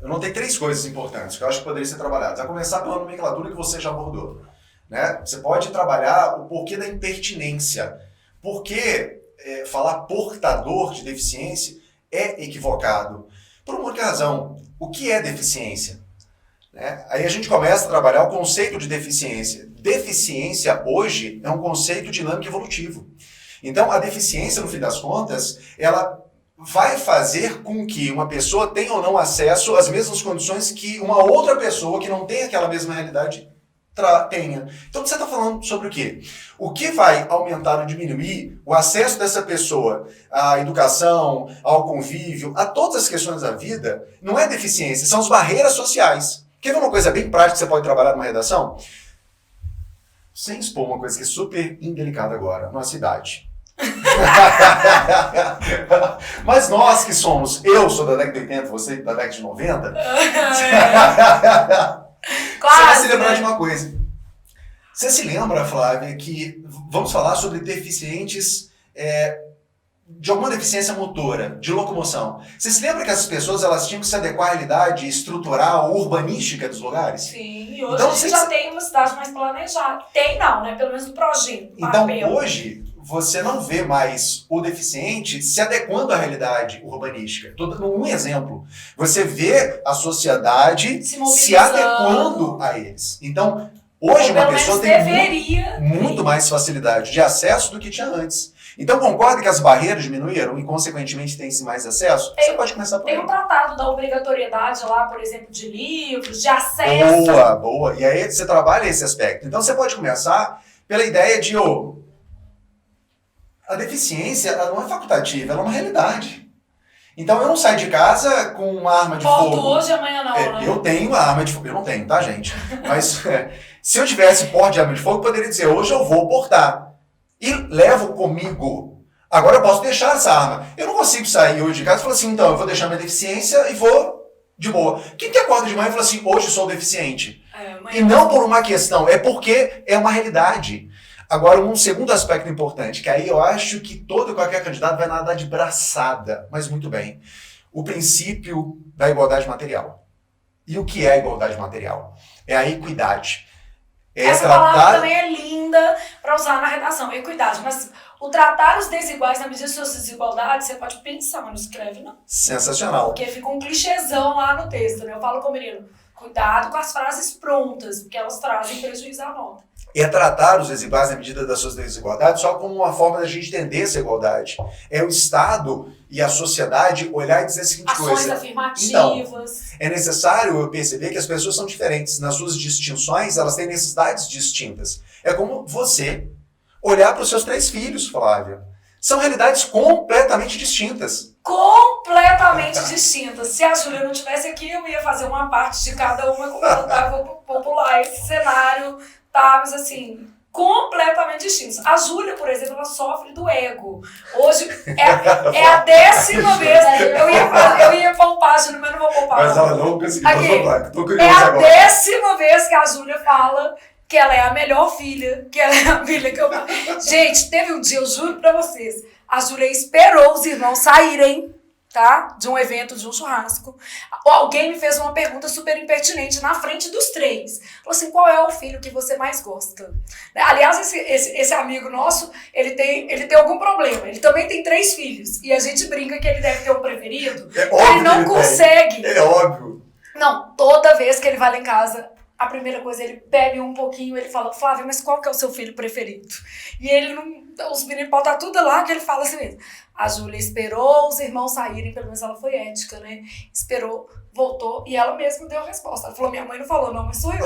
Eu notei 3 coisas importantes que eu acho que poderiam ser trabalhadas. A começar pela nomenclatura que você já abordou, né? Você pode trabalhar o porquê da impertinência. Porque falar portador de deficiência é equivocado. Por uma única razão, o que é deficiência? Né? Aí a gente começa a trabalhar o conceito de deficiência. Deficiência, hoje, é um conceito dinâmico e evolutivo. Então, a deficiência, no fim das contas, ela vai fazer com que uma pessoa tenha ou não acesso às mesmas condições que uma outra pessoa que não tem aquela mesma realidade tenha. Então você está falando sobre o quê? O que vai aumentar ou diminuir o acesso dessa pessoa à educação, ao convívio, a todas as questões da vida, não é deficiência, são as barreiras sociais. Quer ver uma coisa bem prática que você pode trabalhar numa redação? Sem expor uma coisa que é super indelicada agora, nossa idade. Mas nós que somos, eu sou da década de 80, você da década de 90, você vai se lembrar de uma coisa. Você se lembra, Flávia, que vamos falar sobre deficientes de alguma deficiência motora, de locomoção. Você se lembra que essas pessoas elas tinham que se adequar à realidade estrutural, urbanística dos lugares? Sim, e hoje então, a gente já tem uma cidade mais planejada. Tem não, né? Pelo menos no projeto. Então, hoje, você não vê mais o deficiente se adequando à realidade urbanística. Estou dando um exemplo. Você vê a sociedade se adequando a eles. Então, hoje uma pessoa tem muito mais facilidade de acesso do que tinha antes. Então, concorda que as barreiras diminuíram e, consequentemente, tem-se mais acesso? Você pode começar por aí. Tem um tratado da obrigatoriedade lá, por exemplo, de livros, de acesso. Boa. E aí você trabalha esse aspecto. Então, você pode começar pela ideia de a deficiência ela não é facultativa, ela é uma realidade. Então eu não saio de casa com uma arma de fogo. Hoje, amanhã não, né? Eu tenho uma arma de fogo. Eu não tenho, tá, gente? Mas se eu tivesse porte de arma de fogo, eu poderia dizer, hoje eu vou portar. E levo comigo. Agora eu posso deixar essa arma. Eu não consigo sair hoje de casa e falar assim, então, eu vou deixar minha deficiência e vou de boa. Quem que acorda de manhã e fala assim, hoje sou deficiente? E não por uma questão, é porque é uma realidade. Agora, um segundo aspecto importante, que aí eu acho que todo e qualquer candidato vai nadar de braçada, mas muito bem. O princípio da igualdade material. E o que é a igualdade material? É a equidade. Essa palavra também é linda para usar na redação, equidade. Mas o tratar os desiguais na medida de suas desigualdades, você pode pensar, mas não escreve, não. Sensacional. Porque fica um clichêzão lá no texto, né? Eu falo com o menino, cuidado com as frases prontas, porque elas trazem prejuízo à nota. É tratar os desiguais na medida das suas desigualdades só como uma forma da gente entender essa igualdade. É o Estado e a sociedade olhar e dizer a seguinte coisa. Ações afirmativas. Então, é necessário eu perceber que as pessoas são diferentes. Nas suas distinções, elas têm necessidades distintas. É como você olhar para os seus 3 filhos, Flávia. São realidades completamente distintas. Completamente distintas. Se a Júlia não estivesse aqui, eu ia fazer uma parte de cada uma como eu tava popular esse cenário. Tá, mas assim, completamente distintos. A Júlia, por exemplo, ela sofre do ego. Hoje é a 10ª vez. Eu ia poupar a Júlia, mas não vou poupar. Mas ela não conseguiu poupar. É a 10ª vez que a Júlia fala que ela é a melhor filha, que ela é a filha que eu... Gente, teve um dia, eu juro pra vocês, a Júlia esperou os irmãos saírem, tá? De um evento, de um churrasco. Alguém me fez uma pergunta super impertinente na frente dos 3. Falou assim, qual é o filho que você mais gosta? Aliás, esse amigo nosso, ele tem algum problema. Ele também tem 3 filhos. E a gente brinca que ele deve ter um preferido. É óbvio ele não consegue. É óbvio. Não, toda vez que ele vai lá em casa, a primeira coisa, ele bebe um pouquinho, ele fala, Flávia, mas qual que é o seu filho preferido? E ele não... Os meninos podem estar tudo lá, que ele fala assim mesmo. A Júlia esperou os irmãos saírem, pelo menos ela foi ética, né? Esperou, voltou e ela mesma deu a resposta. Ela falou, minha mãe não falou não, mas sou eu.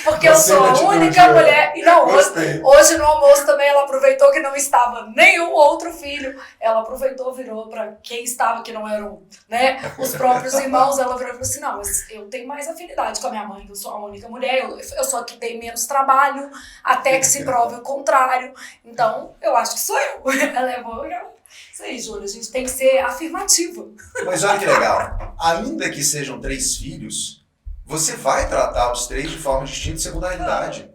Porque eu sou a única mulher. E não, hoje no almoço também ela aproveitou que não estava nenhum outro filho. Ela aproveitou, virou para quem estava, que não eram, né, os próprios irmãos. Ela virou e falou assim, não, mas eu tenho mais afinidade com a minha mãe, eu sou a única mulher, eu sou a que tem menos trabalho, até que se prove o contrário. Então, eu acho que sou eu. Ela levou e ela... Isso aí, Júlia, a gente tem que ser afirmativa. Mas olha que legal. Ainda que sejam 3 filhos, você vai tratar os 3 de forma distinta segundo a realidade.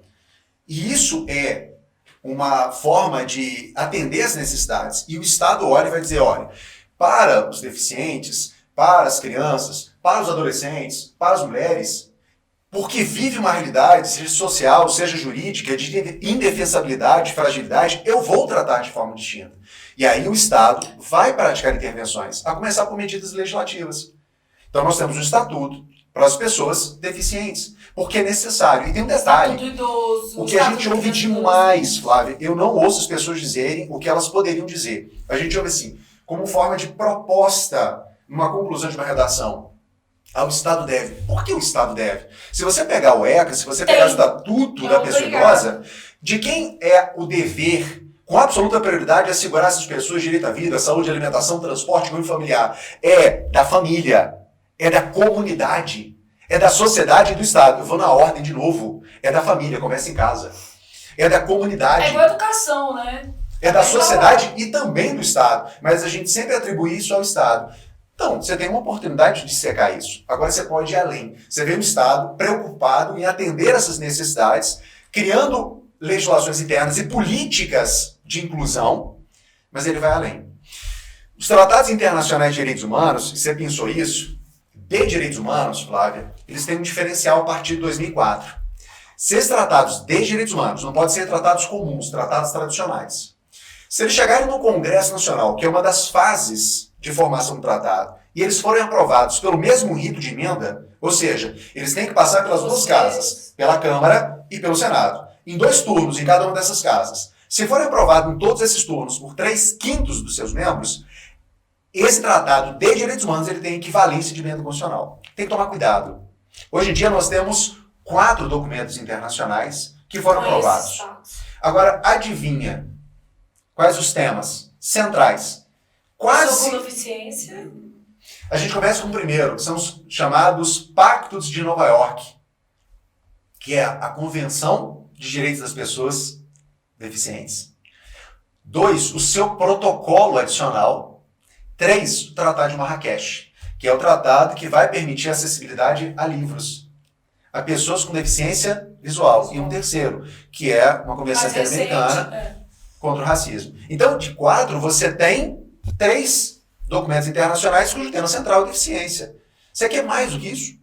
E isso é uma forma de atender as necessidades. E o Estado olha e vai dizer, olha, para os deficientes, para as crianças, para os adolescentes, para as mulheres, porque vive uma realidade, seja social, seja jurídica, de indefensabilidade, de fragilidade, eu vou tratar de forma distinta. E aí o Estado vai praticar intervenções, a começar por medidas legislativas. Então nós temos um estatuto para as pessoas deficientes, porque é necessário. E tem um detalhe, idoso, o que a gente ouve demais, Flávia, eu não ouço as pessoas dizerem o que elas poderiam dizer. A gente ouve assim, como forma de proposta, numa conclusão de uma redação. O Estado deve. Por que o Estado deve? Se você pegar o ECA, se você pegar o Estatuto da Pessoa Idosa, de quem é o dever, com absoluta prioridade, assegurar essas pessoas direito à vida, saúde, alimentação, transporte, cunho familiar? É da família, é da comunidade, é da sociedade e do Estado. Eu vou na ordem de novo. É da família, começa em casa. É da comunidade. É igual a educação, né? É da sociedade e também do Estado. Mas a gente sempre atribui isso ao Estado. Então, você tem uma oportunidade de secar isso. Agora você pode ir além. Você vê um Estado preocupado em atender essas necessidades, criando legislações internas e políticas de inclusão, mas ele vai além. Os tratados internacionais de direitos humanos, você pensou isso, de direitos humanos, Flávia, eles têm um diferencial a partir de 2004. Se esses tratados de direitos humanos não podem ser tratados comuns, tratados tradicionais. Se eles chegarem no Congresso Nacional, que é uma das fases de formação do tratado, e eles forem aprovados pelo mesmo rito de emenda, ou seja, eles têm que passar pelas 2 casas, pela Câmara e pelo Senado, em 2 turnos em cada uma dessas casas. Se forem aprovados em todos esses turnos por 3/5 dos seus membros, esse tratado de direitos humanos ele tem equivalência de emenda constitucional. Tem que tomar cuidado. Hoje em dia nós temos 4 documentos internacionais que foram aprovados. Agora, adivinha quais os temas centrais? Sobre deficiência. A gente começa com o primeiro, que são os chamados Pactos de Nova York, que é a Convenção de Direitos das Pessoas Deficientes. 2, o seu protocolo adicional. 3, o Tratado de Marrakech, que é o tratado que vai permitir acessibilidade a livros, a pessoas com deficiência visual. E um terceiro, que é uma convenção interamericana contra o racismo. Então, de 4, você tem 3 documentos internacionais cujo tema central é a deficiência. Você quer mais do que isso?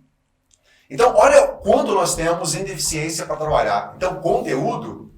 Então, olha quanto nós temos em deficiência para trabalhar. Então, conteúdo,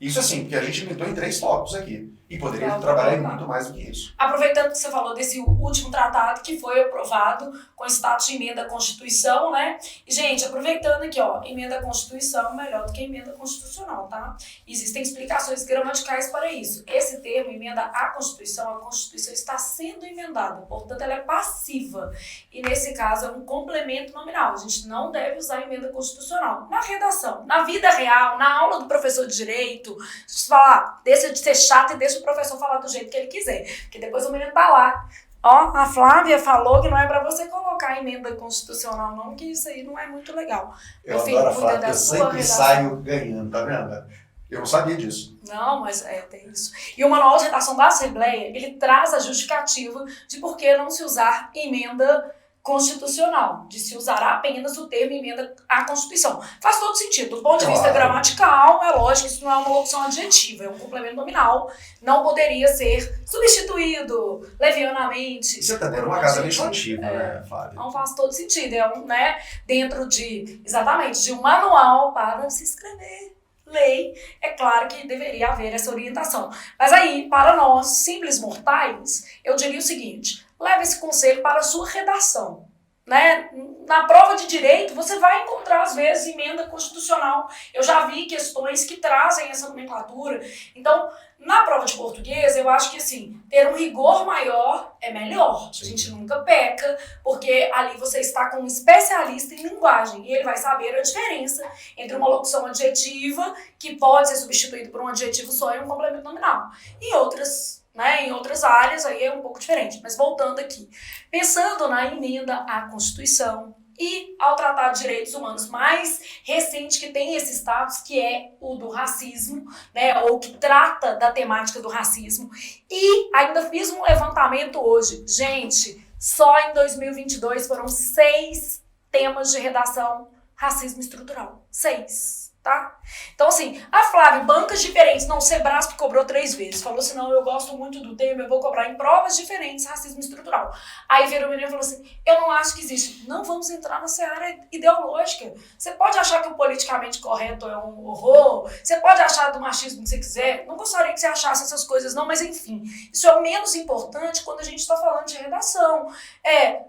isso assim, porque a gente limitou em 3 tópicos aqui. E poderia trabalhar em muito mais do que isso. Aproveitando que você falou desse último tratado que foi aprovado com status de emenda à Constituição, né? E, gente, aproveitando aqui, ó, emenda à Constituição melhor do que emenda constitucional, tá? Existem explicações gramaticais para isso. Esse termo, emenda à Constituição, a Constituição está sendo emendada, portanto, ela é passiva. E, nesse caso, é um complemento nominal. A gente não deve usar emenda constitucional. Na redação, na vida real, na aula do professor de direito, se você falar, deixa de ser chato e deixa o professor falar do jeito que ele quiser. Porque depois o menino tá lá. Ó, a Flávia falou que não é pra você colocar emenda constitucional, não, que isso aí não é muito legal. Eu adoro a Flávia, eu sempre saio ganhando, tá vendo? Eu não sabia disso. Não, mas tem isso. E o Manual de Redação da Assembleia, ele traz a justificativa de por que não se usar emenda constitucional, de se usar apenas o termo emenda à Constituição. Faz todo sentido. Do ponto de vista gramatical, é lógico que isso não é uma locução adjetiva, é um complemento nominal, não poderia ser substituído levianamente. Você está dentro de uma casa legislativa, né, Flávia? Não faz todo sentido. É dentro de, exatamente, de um manual para se escrever lei, é claro que deveria haver essa orientação. Mas aí, para nós, simples mortais, eu diria o seguinte: leve esse conselho para a sua redação. né? Na prova de direito, você vai encontrar, às vezes, emenda constitucional. Eu já vi questões que trazem essa nomenclatura. Então, na prova de português, eu acho que, assim, ter um rigor maior é melhor. Sim. A gente nunca peca, porque ali você está com um especialista em linguagem e ele vai saber a diferença entre uma locução adjetiva, que pode ser substituída por um adjetivo só e um complemento nominal. Em outras, né, em outras áreas, aí é um pouco diferente. Mas voltando aqui, pensando na emenda à Constituição e ao Tratado de Direitos Humanos mais recente que tem esse status, que é o do racismo, né, ou que trata da temática do racismo. E ainda fiz um levantamento hoje. Gente, só em 2022 foram 6 temas de redação racismo estrutural. 6. Tá? Então, assim, a Flávia, bancas diferentes, não, o Sebrasp cobrou 3 vezes, falou assim, não, eu gosto muito do tema, eu vou cobrar em provas diferentes racismo estrutural. Aí virou o menino e falou assim, eu não acho que existe. Não vamos entrar na seara ideológica. Você pode achar que o politicamente correto é um horror, você pode achar do machismo que você quiser, não gostaria que você achasse essas coisas não, mas enfim, isso é o menos importante quando a gente está falando de redação.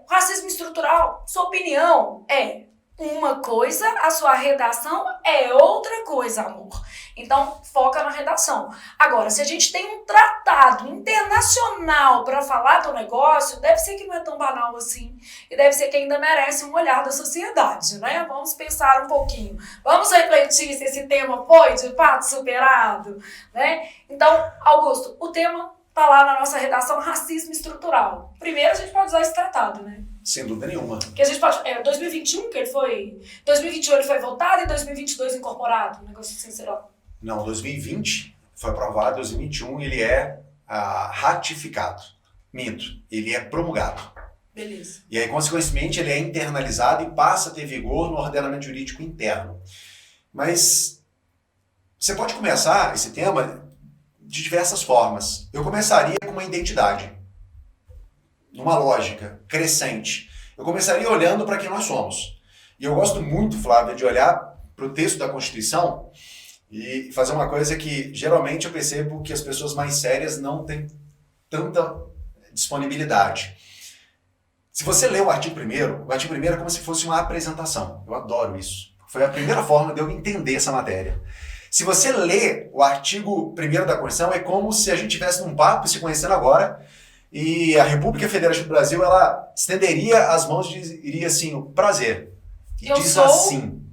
Racismo estrutural, sua opinião é uma coisa, a sua redação é outra coisa, amor. Então, foca na redação. Agora, se a gente tem um tratado internacional para falar do negócio, deve ser que não é tão banal assim. E deve ser que ainda merece um olhar da sociedade, né? Vamos pensar um pouquinho. Vamos refletir se esse tema foi, de fato, superado, né? Então, Augusto, o tema tá lá na nossa redação, racismo estrutural. Primeiro, a gente pode usar esse tratado, né? Sem dúvida nenhuma. Que a gente pode... 2021 que ele foi... 2021 ele foi votado e 2022 incorporado. Um negócio assim, sei lá. Não, 2020 foi aprovado, 2021 ele é ratificado. Minto, ele é promulgado. Beleza. E aí, consequentemente, ele é internalizado e passa a ter vigor no ordenamento jurídico interno. Mas você pode começar esse tema de diversas formas. Eu começaria com uma identidade, numa lógica crescente. Eu começaria olhando para quem nós somos. E eu gosto muito, Flávia, de olhar para o texto da Constituição e fazer uma coisa que geralmente eu percebo que as pessoas mais sérias não têm tanta disponibilidade. Se você lê o artigo 1º, o artigo 1º é como se fosse uma apresentação. Eu adoro isso. Foi a primeira forma de eu entender essa matéria. Se você lê o artigo 1º da Constituição, é como se a gente estivesse num papo se conhecendo agora e a República Federativa do Brasil, ela estenderia as mãos e diria assim, o prazer. E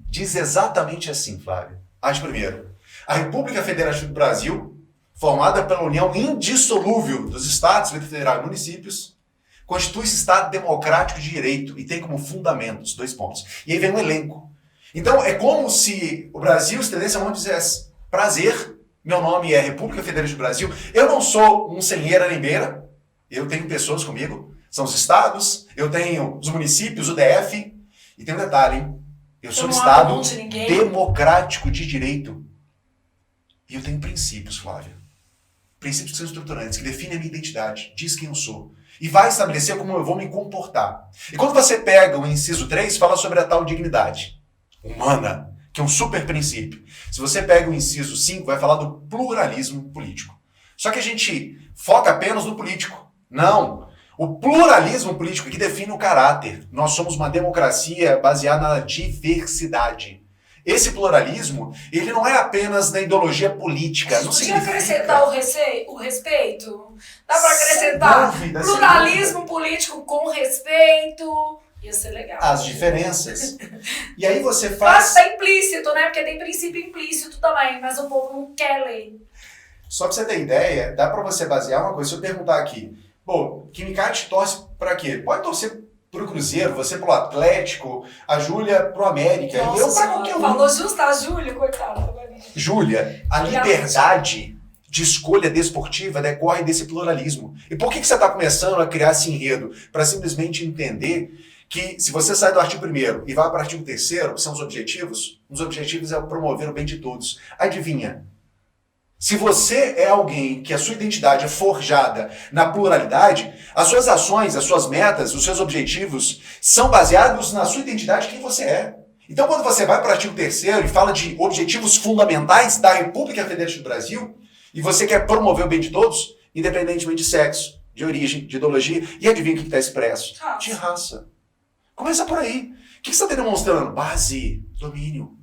diz exatamente assim, Flávia. Artigo 1º. A República Federativa do Brasil, formada pela união indissolúvel dos Estados, Federal e municípios, constitui-se Estado democrático de direito e tem como fundamentos 2 pontos. E aí vem um elenco. Então, é como se o Brasil estendesse a mão e dissesse, prazer, meu nome é República Federativa do Brasil, eu não sou um senheira nem beira, eu tenho pessoas comigo, são os estados, eu tenho os municípios, o DF, e tem um detalhe, hein? Eu sou um Estado democrático de direito. E eu tenho princípios, Flávia. Princípios que são estruturantes, que definem a minha identidade, diz quem eu sou. E vai estabelecer como eu vou me comportar. E quando você pega o inciso 3, fala sobre a tal dignidade humana, que é um super princípio. Se você pega o inciso 5, vai falar do pluralismo político. Só que a gente foca apenas no político. Não. O pluralismo político que define o caráter. Nós somos uma democracia baseada na diversidade. Esse pluralismo, ele não é apenas da ideologia política. Não podia acrescentar o respeito? Dá para acrescentar pluralismo político com respeito? Ia ser legal. As diferenças. E aí você faz... Mas tá implícito, né? Porque tem princípio implícito também, mas o povo não quer ler. Só pra você ter ideia, dá pra você basear uma coisa. Se eu perguntar aqui, pô, Quimicate torce pra quê? Pode torcer pro Cruzeiro, você pro Atlético, a Júlia pro América. Nossa, e eu pra qualquer um. Falou justo a Júlia, coitada. Júlia, a liberdade de escolha desportiva decorre desse pluralismo. E por que você está começando a criar esse enredo? Para simplesmente entender que se você sai do artigo 1º e vai para o artigo 3º, que são os objetivos, um dos objetivos é promover o bem de todos. Adivinha? Se você é alguém que a sua identidade é forjada na pluralidade, as suas ações, as suas metas, os seus objetivos são baseados na sua identidade, quem você é. Então, quando você vai para o artigo 3º e fala de objetivos fundamentais da República Federativa do Brasil, e você quer promover o bem de todos, independentemente de sexo, de origem, de ideologia, e adivinha o que está expresso? Raça. De raça. Começa por aí. O que você está demonstrando? Base, domínio.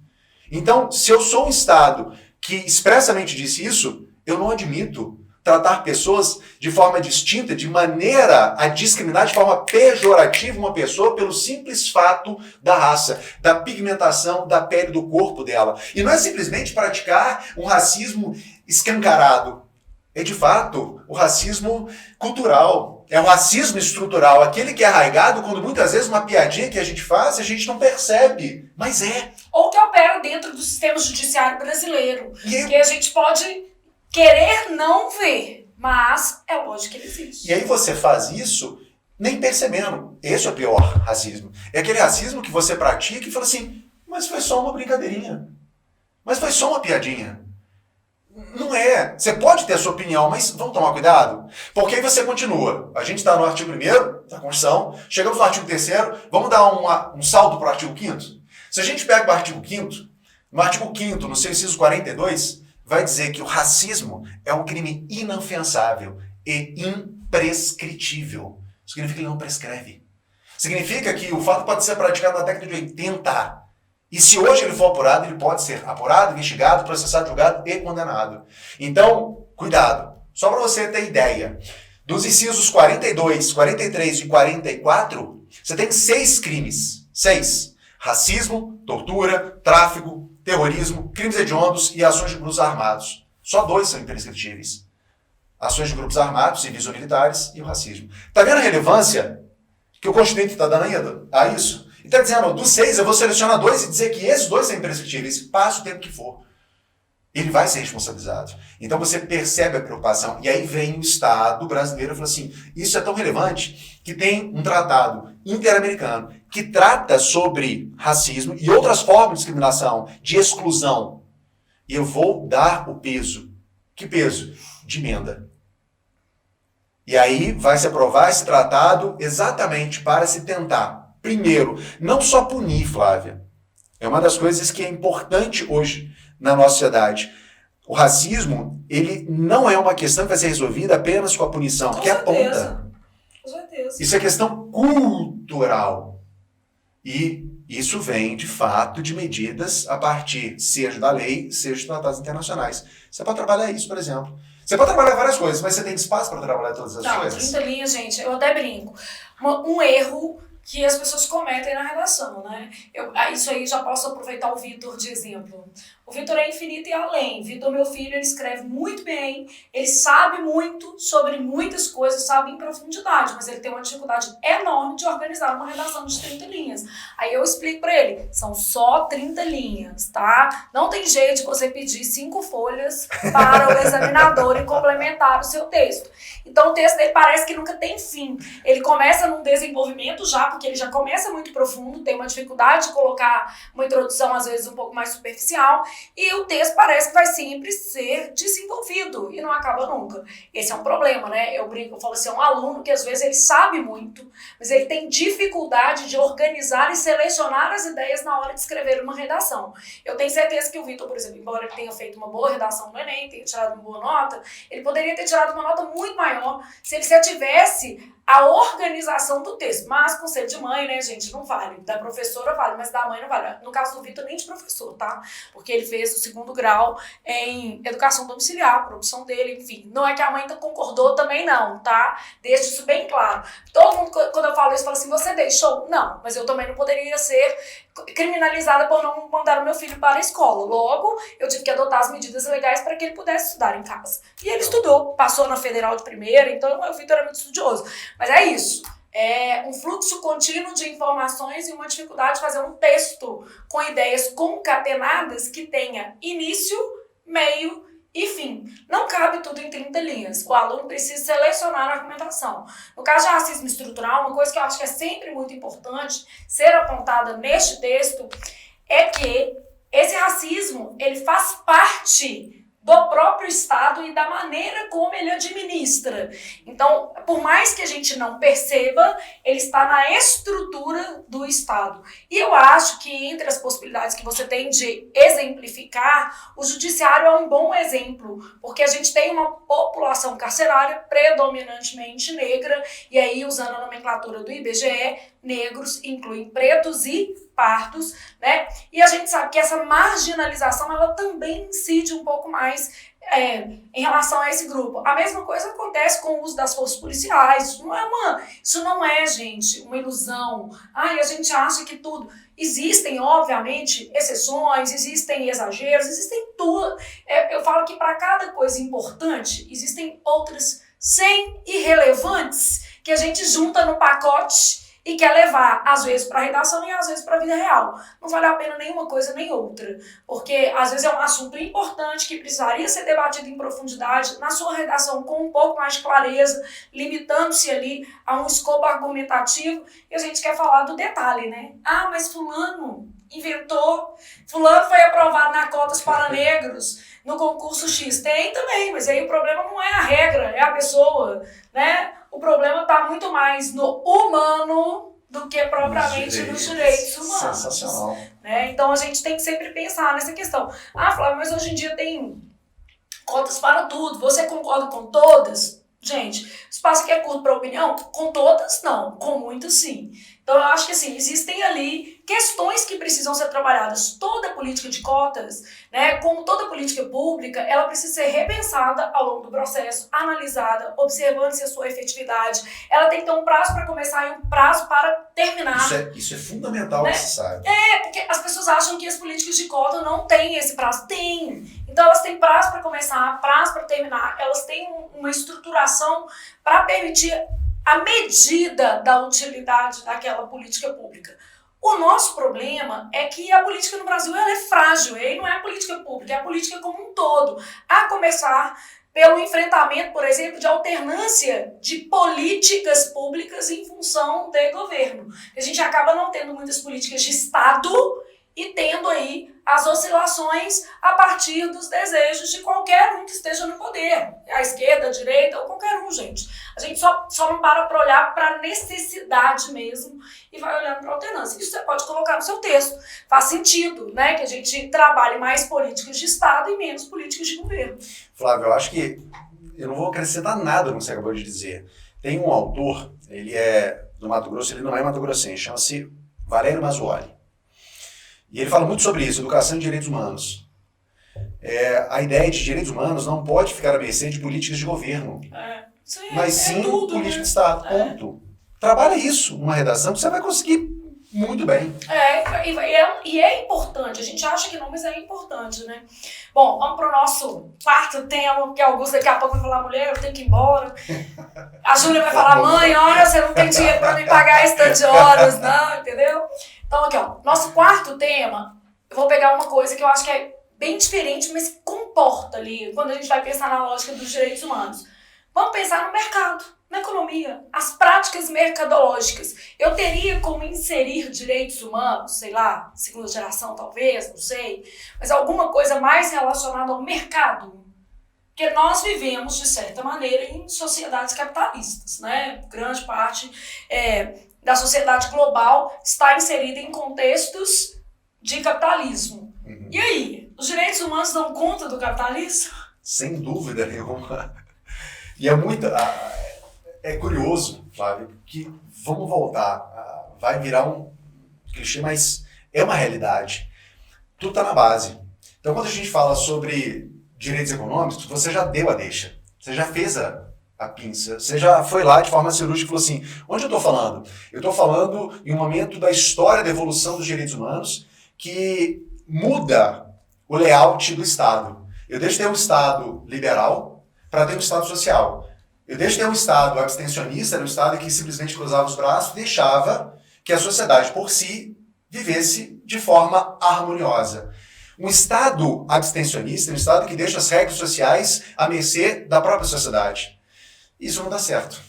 Então, se eu sou um Estado que expressamente disse isso, eu não admito tratar pessoas de forma distinta, de maneira a discriminar de forma pejorativa uma pessoa pelo simples fato da raça, da pigmentação da pele do corpo dela. E não é simplesmente praticar um racismo escancarado. É, de fato, o racismo cultural. É o racismo estrutural, aquele que é arraigado quando muitas vezes uma piadinha que a gente faz, a gente não percebe, mas é. Ou que opera dentro do sistema judiciário brasileiro, que a gente pode querer não ver, mas é lógico que ele existe. E aí você faz isso nem percebendo. Esse é o pior racismo. É aquele racismo que você pratica e fala assim, mas foi só uma brincadeirinha. Mas foi só uma piadinha. Não é. Você pode ter a sua opinião, mas vamos tomar cuidado. Porque aí você continua. A gente está no artigo 1º da Constituição, chegamos no artigo 3º, vamos dar um salto para o artigo 5º? Se a gente pega o artigo 5º, no artigo 5º, no seu inciso 42, vai dizer que o racismo é um crime inafiançável e imprescritível. Significa que ele não prescreve. Significa que o fato pode ser praticado na década de 80. E se hoje ele for apurado, ele pode ser apurado, investigado, processado, julgado e condenado. Então, cuidado. Só para você ter ideia, dos incisos 42, 43 e 44, você tem 6 crimes. 6. Racismo, tortura, tráfico, terrorismo, crimes hediondos e ações de grupos armados. Só 2 são imprescritíveis. Ações de grupos armados, civis ou militares e o racismo. Está vendo a relevância que o Constituinte está dando ainda a isso? E está dizendo, dos 6 eu vou selecionar 2 e dizer que esses 2 são imprescritíveis. Passa o tempo que for. Ele vai ser responsabilizado. Então você percebe a preocupação. E aí vem o Estado brasileiro e fala assim, isso é tão relevante que tem um tratado interamericano que trata sobre racismo e outras formas de discriminação, de exclusão. E eu vou dar o peso. Que peso? De emenda. E aí vai se aprovar esse tratado exatamente para se tentar, primeiro, não só punir, Flávia. É uma das coisas que é importante hoje na nossa sociedade. O racismo, ele não é uma questão que vai ser resolvida apenas com a punição, que é a ponta. Com certeza. Isso é questão cultural. E isso vem, de fato, de medidas a partir, seja da lei, seja de tratados internacionais. Você pode trabalhar isso, por exemplo. Você pode trabalhar várias coisas, mas você tem espaço para trabalhar todas as coisas? 30 linhas, gente, eu até brinco. Um erro que as pessoas cometem na redação, né? Isso aí já posso aproveitar o Vitor de exemplo. O Vitor é infinito e além. Vitor, meu filho, ele escreve muito bem, ele sabe muito sobre muitas coisas, sabe em profundidade, mas ele tem uma dificuldade enorme de organizar uma redação de 30 linhas. Aí eu explico para ele, são só 30 linhas, tá? Não tem jeito de você pedir 5 folhas para o examinador e complementar o seu texto. Então o texto dele parece que nunca tem fim. Ele começa num desenvolvimento já, porque ele já começa muito profundo, tem uma dificuldade de colocar uma introdução às vezes um pouco mais superficial, e o texto parece que vai sempre ser desenvolvido e não acaba nunca. Esse é um problema, né? Eu brinco, eu falo assim, é um aluno que às vezes ele sabe muito, mas ele tem dificuldade de organizar e selecionar as ideias na hora de escrever uma redação. Eu tenho certeza que o Vitor, por exemplo, embora ele tenha feito uma boa redação no Enem, tenha tirado uma boa nota, ele poderia ter tirado uma nota muito maior se ele já tivesse a organização do texto. Mas conselho de mãe, né, gente, não vale. Da professora vale, mas da mãe não vale. No caso do Vitor, nem de professor, tá? Porque ele fez o 2º grau em educação domiciliar, por opção dele, enfim. Não é que a mãe concordou também não, tá? Deixa isso bem claro. Todo mundo, quando eu falo isso, fala assim, você deixou? Não, mas eu também não poderia ser criminalizada por não mandar o meu filho para a escola. Logo, eu tive que adotar as medidas legais para que ele pudesse estudar em casa. E ele estudou, passou na federal de primeira, então o Vitor era muito estudioso. Mas é isso. É um fluxo contínuo de informações e uma dificuldade de fazer um texto com ideias concatenadas que tenha início, meio e fim. Não cabe tudo em 30 linhas. O aluno precisa selecionar a argumentação. No caso de racismo estrutural, uma coisa que eu acho que é sempre muito importante ser apontada neste texto é que esse racismo, ele faz parte do próprio Estado e da maneira como ele administra. Então, por mais que a gente não perceba, ele está na estrutura do Estado. E eu acho que entre as possibilidades que você tem de exemplificar, o judiciário é um bom exemplo, porque a gente tem uma população carcerária predominantemente negra, e aí, usando a nomenclatura do IBGE, negros incluem pretos e pardos, né? E a gente sabe que essa marginalização, ela também incide um pouco mais em relação a esse grupo. A mesma coisa acontece com o uso das forças policiais. Isso não é, gente, uma ilusão. Ai, a gente acha que tudo... Existem, obviamente, exceções, existem exageros, existem tudo. Eu falo que para cada coisa importante, existem outras 100 irrelevantes que a gente junta no pacote e quer levar, às vezes, para a redação e às vezes para a vida real. Não vale a pena nenhuma coisa nem outra. Porque, às vezes, é um assunto importante que precisaria ser debatido em profundidade, na sua redação com um pouco mais de clareza, limitando-se ali a um escopo argumentativo, e a gente quer falar do detalhe, né? Ah, mas fulano inventou, fulano foi aprovado na cotas para negros no concurso X. Tem também, mas aí o problema não é a regra, é a pessoa, né? O problema está muito mais no humano do que propriamente nos direitos humanos. Sensacional. Né? Então a gente tem que sempre pensar nessa questão. Ah, Flávio, mas hoje em dia tem cotas para tudo. Você concorda com todas? Gente, o espaço aqui é curto para opinião? Com todas, não. Com muitas, sim. Então, eu acho que, assim, existem ali questões que precisam ser trabalhadas. Toda política de cotas, né, como toda política pública, ela precisa ser repensada ao longo do processo, analisada, observando-se a sua efetividade. Ela tem que ter um prazo para começar e um prazo para terminar. Isso é fundamental, né? Que se saiba. Porque as pessoas acham que as políticas de cota não têm esse prazo. Tem. Então, elas têm prazo para começar, prazo para terminar. Elas têm uma estruturação para permitir a medida da utilidade daquela política pública. O nosso problema é que a política no Brasil ela é frágil, e não é a política pública, é a política como um todo. A começar pelo enfrentamento, por exemplo, de alternância de políticas públicas em função de governo. A gente acaba não tendo muitas políticas de Estado e tendo aí as oscilações a partir dos desejos de qualquer um que esteja no poder. A esquerda, a direita, ou qualquer um, gente. A gente só não para olhar para a necessidade mesmo e vai olhando para a alternância. Isso você pode colocar no seu texto. Faz sentido, né? Que a gente trabalhe mais políticas de Estado e menos políticas de governo. Flávio, eu acho que eu não vou acrescentar nada no que você acabou de dizer. Tem um autor, ele é do Mato Grosso, ele não é mato-grossense, chama-se Valério Mazzuoli. E ele fala muito sobre isso, educação e direitos humanos. A ideia de direitos humanos não pode ficar à mercê de políticas de governo, mas sim tudo, política né? de Estado, ponto. Trabalha isso numa redação que você vai conseguir muito bem. E é importante, a gente acha que não, mas é importante, né? Bom, vamos para o nosso quarto tema, porque Augusto daqui a pouco vai falar, mulher, eu tenho que ir embora. A Júlia vai falar, mãe, olha, você não tem dinheiro para me pagar esse tanto de horas, não, entendeu? Então aqui, ó, nosso quarto tema, eu vou pegar uma coisa que eu acho que é bem diferente, mas que comporta ali, quando a gente vai pensar na lógica dos direitos humanos. Vamos pensar no mercado, na economia, as práticas mercadológicas. Eu teria como inserir direitos humanos, sei lá, segunda geração talvez, não sei, mas alguma coisa mais relacionada ao mercado. Porque nós vivemos, de certa maneira, em sociedades capitalistas, né? Grande parte da sociedade global está inserida em contextos de capitalismo. Uhum. E aí, os direitos humanos dão conta do capitalismo? Sem dúvida nenhuma. E é curioso, Flávio, que vamos voltar, vai virar um clichê, mas é uma realidade. Tudo está na base. Então, quando a gente fala sobre direitos econômicos, você já deu a deixa, você já fez a pinça, você já foi lá de forma cirúrgica e falou assim, onde eu estou falando? Eu estou falando em um momento da história da evolução dos direitos humanos que muda o layout do Estado. Eu deixo de ter um Estado liberal para ter um Estado social. Eu deixo de ter um Estado abstencionista, um Estado que simplesmente cruzava os braços e deixava que a sociedade por si vivesse de forma harmoniosa. Um Estado abstencionista, um Estado que deixa as regras sociais à mercê da própria sociedade. Isso não dá certo.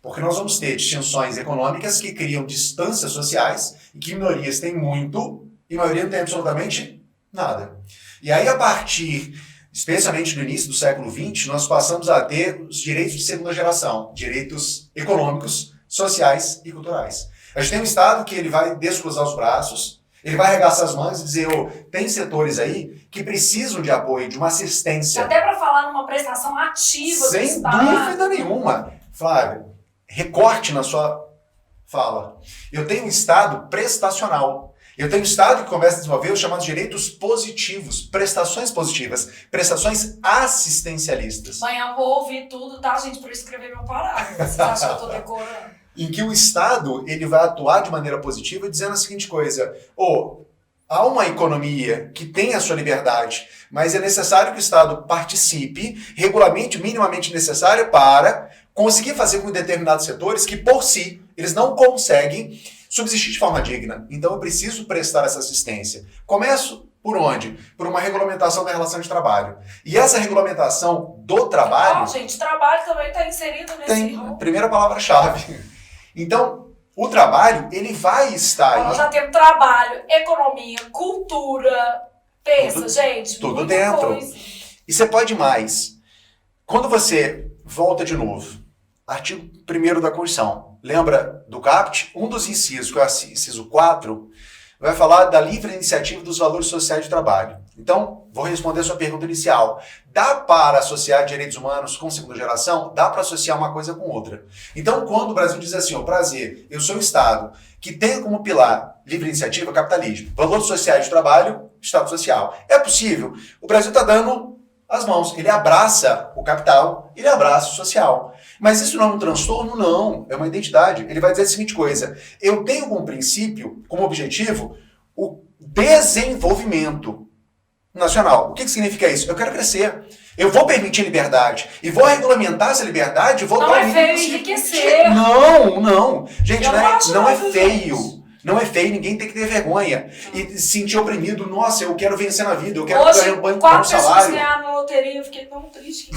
Porque nós vamos ter distinções econômicas que criam distâncias sociais e que minorias têm muito e a maioria não tem absolutamente nada. E aí, a partir especialmente no início do século XX, nós passamos a ter os direitos de segunda geração, direitos econômicos, sociais e culturais. A gente tem um Estado que ele vai descruzar os braços, ele vai arregaçar as mãos e dizer, tem setores aí que precisam de apoio, de uma assistência. Até para falar numa prestação ativa do Estado. Sem dúvida nenhuma. Flávio, recorte na sua fala. Eu tenho um Estado prestacional. Eu tenho um Estado que começa a desenvolver os chamados direitos positivos, prestações positivas, prestações assistencialistas. Amanhã eu vou ouvir tudo, tá, gente, para eu escrever meu parágrafo. Vocês acham que eu tô decorando? Em que o Estado ele vai atuar de maneira positiva dizendo a seguinte coisa, há uma economia que tem a sua liberdade, mas é necessário que o Estado participe, regulamente, minimamente necessário para conseguir fazer com determinados setores que, por si, eles não conseguem subsistir de forma digna. Então eu preciso prestar essa assistência. Começo por onde? Por uma regulamentação da relação de trabalho. E essa regulamentação do trabalho... gente, trabalho também está inserido nesse tem primeira palavra-chave. Então, o trabalho, ele vai estar aí... Nós já temos trabalho, economia, cultura... Pensa, gente, tudo dentro. Coisa. E você pode mais. Quando você volta de novo, artigo 1º da Constituição, lembra do CAPT? Um dos incisos, que é o inciso 4, vai falar da livre iniciativa dos valores sociais de trabalho. Então, vou responder a sua pergunta inicial. Dá para associar direitos humanos com segunda geração? Dá para associar uma coisa com outra. Então, quando o Brasil diz assim, prazer, eu sou um Estado que tem como pilar livre iniciativa, capitalismo, valores sociais de trabalho, Estado social. É possível? O Brasil está dando as mãos. Ele abraça o capital, ele abraça o social. Mas isso não é um transtorno? Não. É uma identidade. Ele vai dizer a seguinte coisa, eu tenho como princípio, como objetivo, o desenvolvimento nacional. O que significa isso? Eu quero crescer. Eu vou permitir liberdade. E vou regulamentar essa liberdade. Vou não é feio enriquecer. Não. Gente, não é feio. Não é feio, ninguém tem que ter vergonha. E se sentir oprimido, nossa, eu quero vencer na vida, eu quero ganhar um banco com um salário. 4 pessoas ganharam na loteria, eu fiquei tão triste.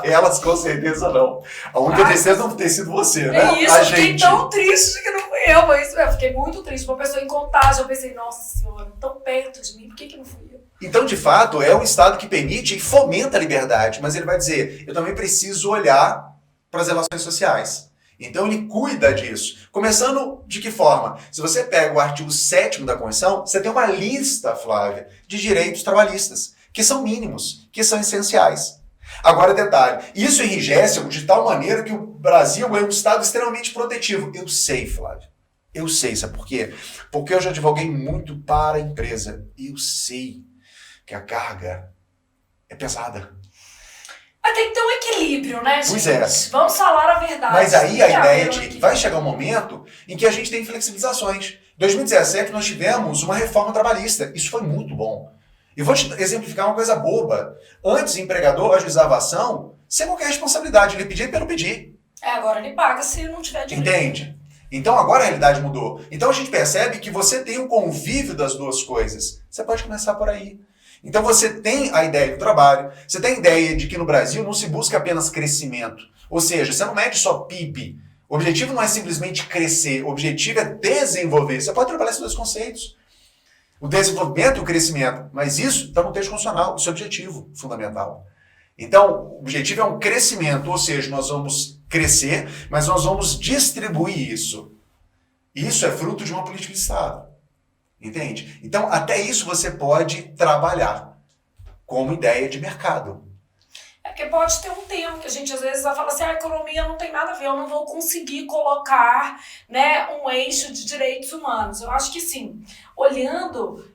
Elas com certeza não. A única tristeza não ter sido você, né? É isso, eu fiquei tão triste que não fui eu. Mas eu fiquei muito triste. Uma pessoa em Contagem, eu pensei, nossa senhora, tão perto de mim, por que não fui eu? Então, de fato, é um Estado que permite e fomenta a liberdade, mas ele vai dizer, eu também preciso olhar para as relações sociais. Então ele cuida disso. Começando de que forma? Se você pega o artigo 7º da Constituição, você tem uma lista, Flávia, de direitos trabalhistas, que são mínimos, que são essenciais. Agora, detalhe, isso enrijece de tal maneira que o Brasil é um Estado extremamente protetivo. Eu sei, Flávia. Eu sei, sabe por quê? Porque eu já advoguei muito para a empresa. Eu sei que a carga é pesada. Mas tem que ter um equilíbrio, né, gente? Pois é. Vamos falar a verdade. Mas aí a ideia de que vai chegar um momento em que a gente tem flexibilizações. Em 2017 nós tivemos uma reforma trabalhista. Isso foi muito bom. E vou te exemplificar uma coisa boba. Antes o empregador ajuizava a ação sem qualquer responsabilidade. Ele pedia pelo pedir. Agora ele paga se não tiver direito. Entende? Então agora a realidade mudou. Então a gente percebe que você tem um convívio das duas coisas. Você pode começar por aí. Então você tem a ideia do trabalho, você tem a ideia de que no Brasil não se busca apenas crescimento. Ou seja, você não mede só PIB. O objetivo não é simplesmente crescer, o objetivo é desenvolver. Você pode trabalhar esses dois conceitos. O desenvolvimento e o crescimento. Mas isso está no texto constitucional, isso é o objetivo fundamental. Então, o objetivo é um crescimento, ou seja, nós vamos crescer, mas nós vamos distribuir isso. Isso é fruto de uma política de Estado. Entende? Então, até isso você pode trabalhar como ideia de mercado. É porque pode ter um termo que a gente às vezes vai falar assim, a economia não tem nada a ver, eu não vou conseguir colocar, né, um eixo de direitos humanos. Eu acho que sim, olhando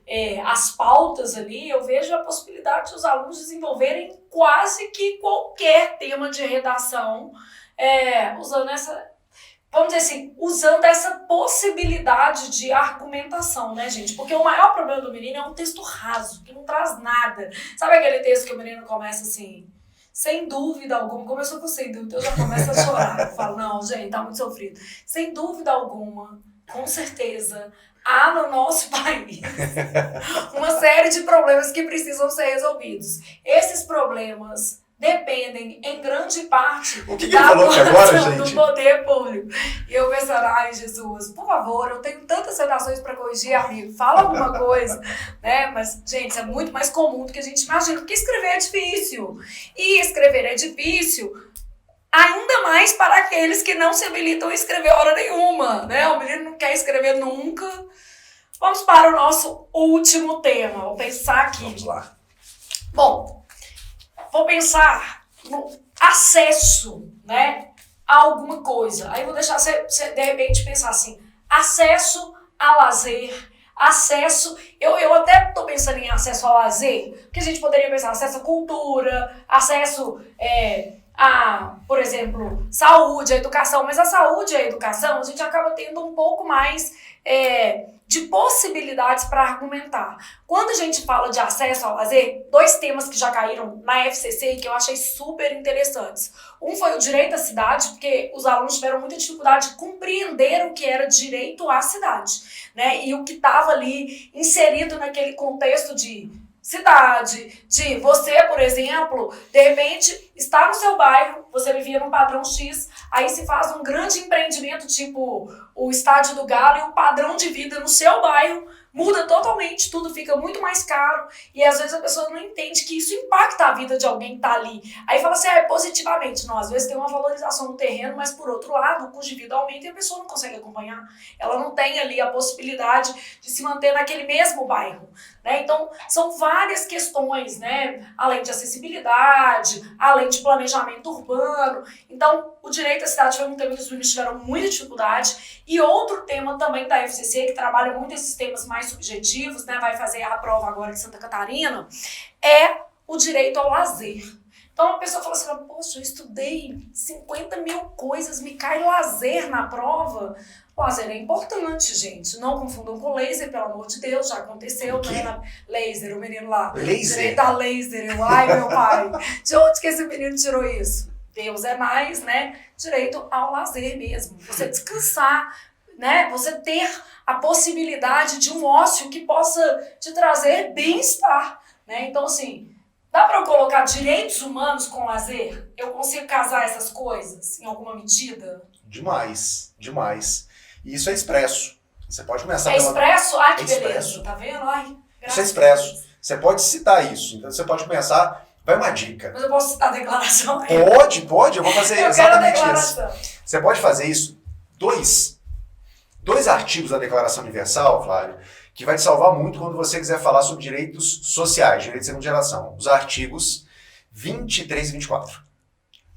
as pautas ali, eu vejo a possibilidade de os alunos desenvolverem quase que qualquer tema de redação, usando essa... Vamos dizer assim, usando essa possibilidade de argumentação, né, gente? Porque o maior problema do menino é um texto raso, que não traz nada. Sabe aquele texto que o menino começa assim, sem dúvida alguma, começou com sem dúvida, eu já começo a chorar. Eu falo, não, gente, tá muito sofrido. Sem dúvida alguma, com certeza, há no nosso país uma série de problemas que precisam ser resolvidos. Esses problemas dependem em grande parte o que ele falou aqui agora, gente? do poder público. E eu pensando, ai Jesus, por favor, eu tenho tantas redações para corrigir, amigo, fala alguma coisa, né? Mas, gente, isso é muito mais comum do que a gente imagina, porque escrever é difícil. E escrever é difícil ainda mais para aqueles que não se habilitam a escrever hora nenhuma, né? O menino não quer escrever nunca. Vamos para o nosso último tema. Vou pensar aqui. Vamos lá. Bom, vou pensar no acesso, né, a alguma coisa. Aí vou deixar você de repente pensar assim, acesso a lazer, acesso... Eu até estou pensando em acesso ao lazer, porque a gente poderia pensar acesso à cultura, acesso... a, por exemplo, saúde, a educação, mas a saúde e a educação a gente acaba tendo um pouco mais de possibilidades para argumentar. Quando a gente fala de acesso ao lazer, dois temas que já caíram na FCC e que eu achei super interessantes. Um foi o direito à cidade, porque os alunos tiveram muita dificuldade de compreender o que era direito à cidade, né? E o que estava ali inserido naquele contexto de cidade, de você, por exemplo, de repente, está no seu bairro, você vivia num padrão X, aí se faz um grande empreendimento, tipo o Estádio do Galo, e o padrão de vida no seu bairro muda totalmente, tudo fica muito mais caro, e às vezes a pessoa não entende que isso impacta a vida de alguém que está ali. Aí fala assim, positivamente, não, às vezes tem uma valorização no terreno, mas por outro lado, o custo de vida aumenta e a pessoa não consegue acompanhar. Ela não tem ali a possibilidade de se manter naquele mesmo bairro, né? Então, são várias questões, né? Além de acessibilidade, além de planejamento urbano. Então, o direito à cidade foi um tema que os meninos tiveram muita dificuldade. E outro tema também da FCC, que trabalha muito esses temas mais subjetivos, né? Vai fazer a prova agora de Santa Catarina, é o direito ao lazer. Então a pessoa fala assim, poxa, eu estudei 50 mil coisas, me cai lazer na prova. O lazer é importante, gente. Não confundam com laser, pelo amor de Deus, já aconteceu. Né? Laser, o menino lá. Laser? Direito a laser. Ai, meu pai. De onde que esse menino tirou isso? Deus é mais, né? Direito ao lazer mesmo. Você descansar, né? Você ter a possibilidade de um ócio que possa te trazer bem-estar, né? Então, assim, dá para eu colocar direitos humanos com lazer? Eu consigo casar essas coisas em alguma medida? Demais, demais. E isso é expresso. Você pode começar expresso? Ai, que beleza. Expresso. Tá vendo? Ai, isso é expresso. Você pode citar isso. Então, você pode começar... Vai uma dica. Mas eu posso citar a declaração aí? Pode. Eu vou fazer exatamente isso. Você pode fazer isso. Dois artigos da Declaração Universal, Flávio, que vai te salvar muito quando você quiser falar sobre direitos sociais, direitos de segunda geração. Os artigos 23 e 24.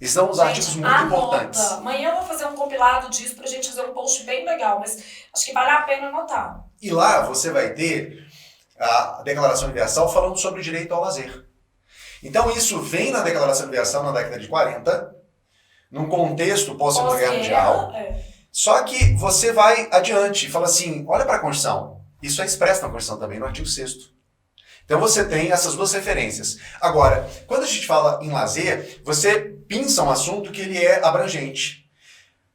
Esses são os artigos muito importantes. Amanhã eu vou fazer um compilado disso pra gente fazer um post bem legal, mas acho que vale a pena anotar. E lá você vai ter a Declaração Universal falando sobre o direito ao lazer. Então isso vem na Declaração Universal na década de 40, num contexto pós-Segunda Guerra Mundial. Só que você vai adiante e fala assim, olha para a Constituição. Isso é expresso na Constituição também, no artigo 6º. Então você tem essas duas referências. Agora, quando a gente fala em lazer, você pinça um assunto que ele é abrangente.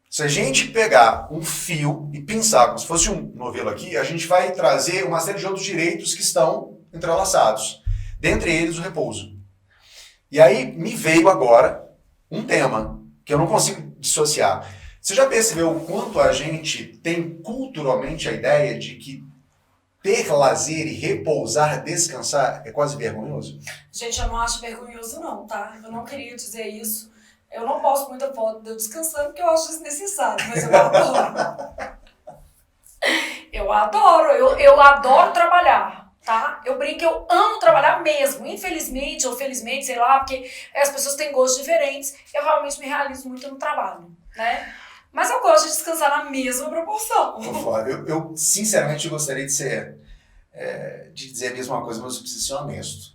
Se a gente pegar um fio e pinçar como se fosse um novelo aqui, a gente vai trazer uma série de outros direitos que estão entrelaçados. Dentre eles, o repouso. E aí me veio agora um tema que eu não consigo dissociar. Você já percebeu o quanto a gente tem culturalmente a ideia de que ter lazer e repousar, descansar é quase vergonhoso? Gente, eu não acho vergonhoso não, tá? Eu não queria dizer isso. Eu não posto muita foto de eu descansando porque eu acho desnecessário, mas eu adoro. Eu adoro trabalhar. Tá? Eu brinco, eu amo trabalhar mesmo, infelizmente ou felizmente, sei lá, porque as pessoas têm gostos diferentes, eu realmente me realizo muito no trabalho, né? Mas eu gosto de descansar na mesma proporção. Eu sinceramente gostaria de dizer a mesma coisa, mas eu preciso ser honesto.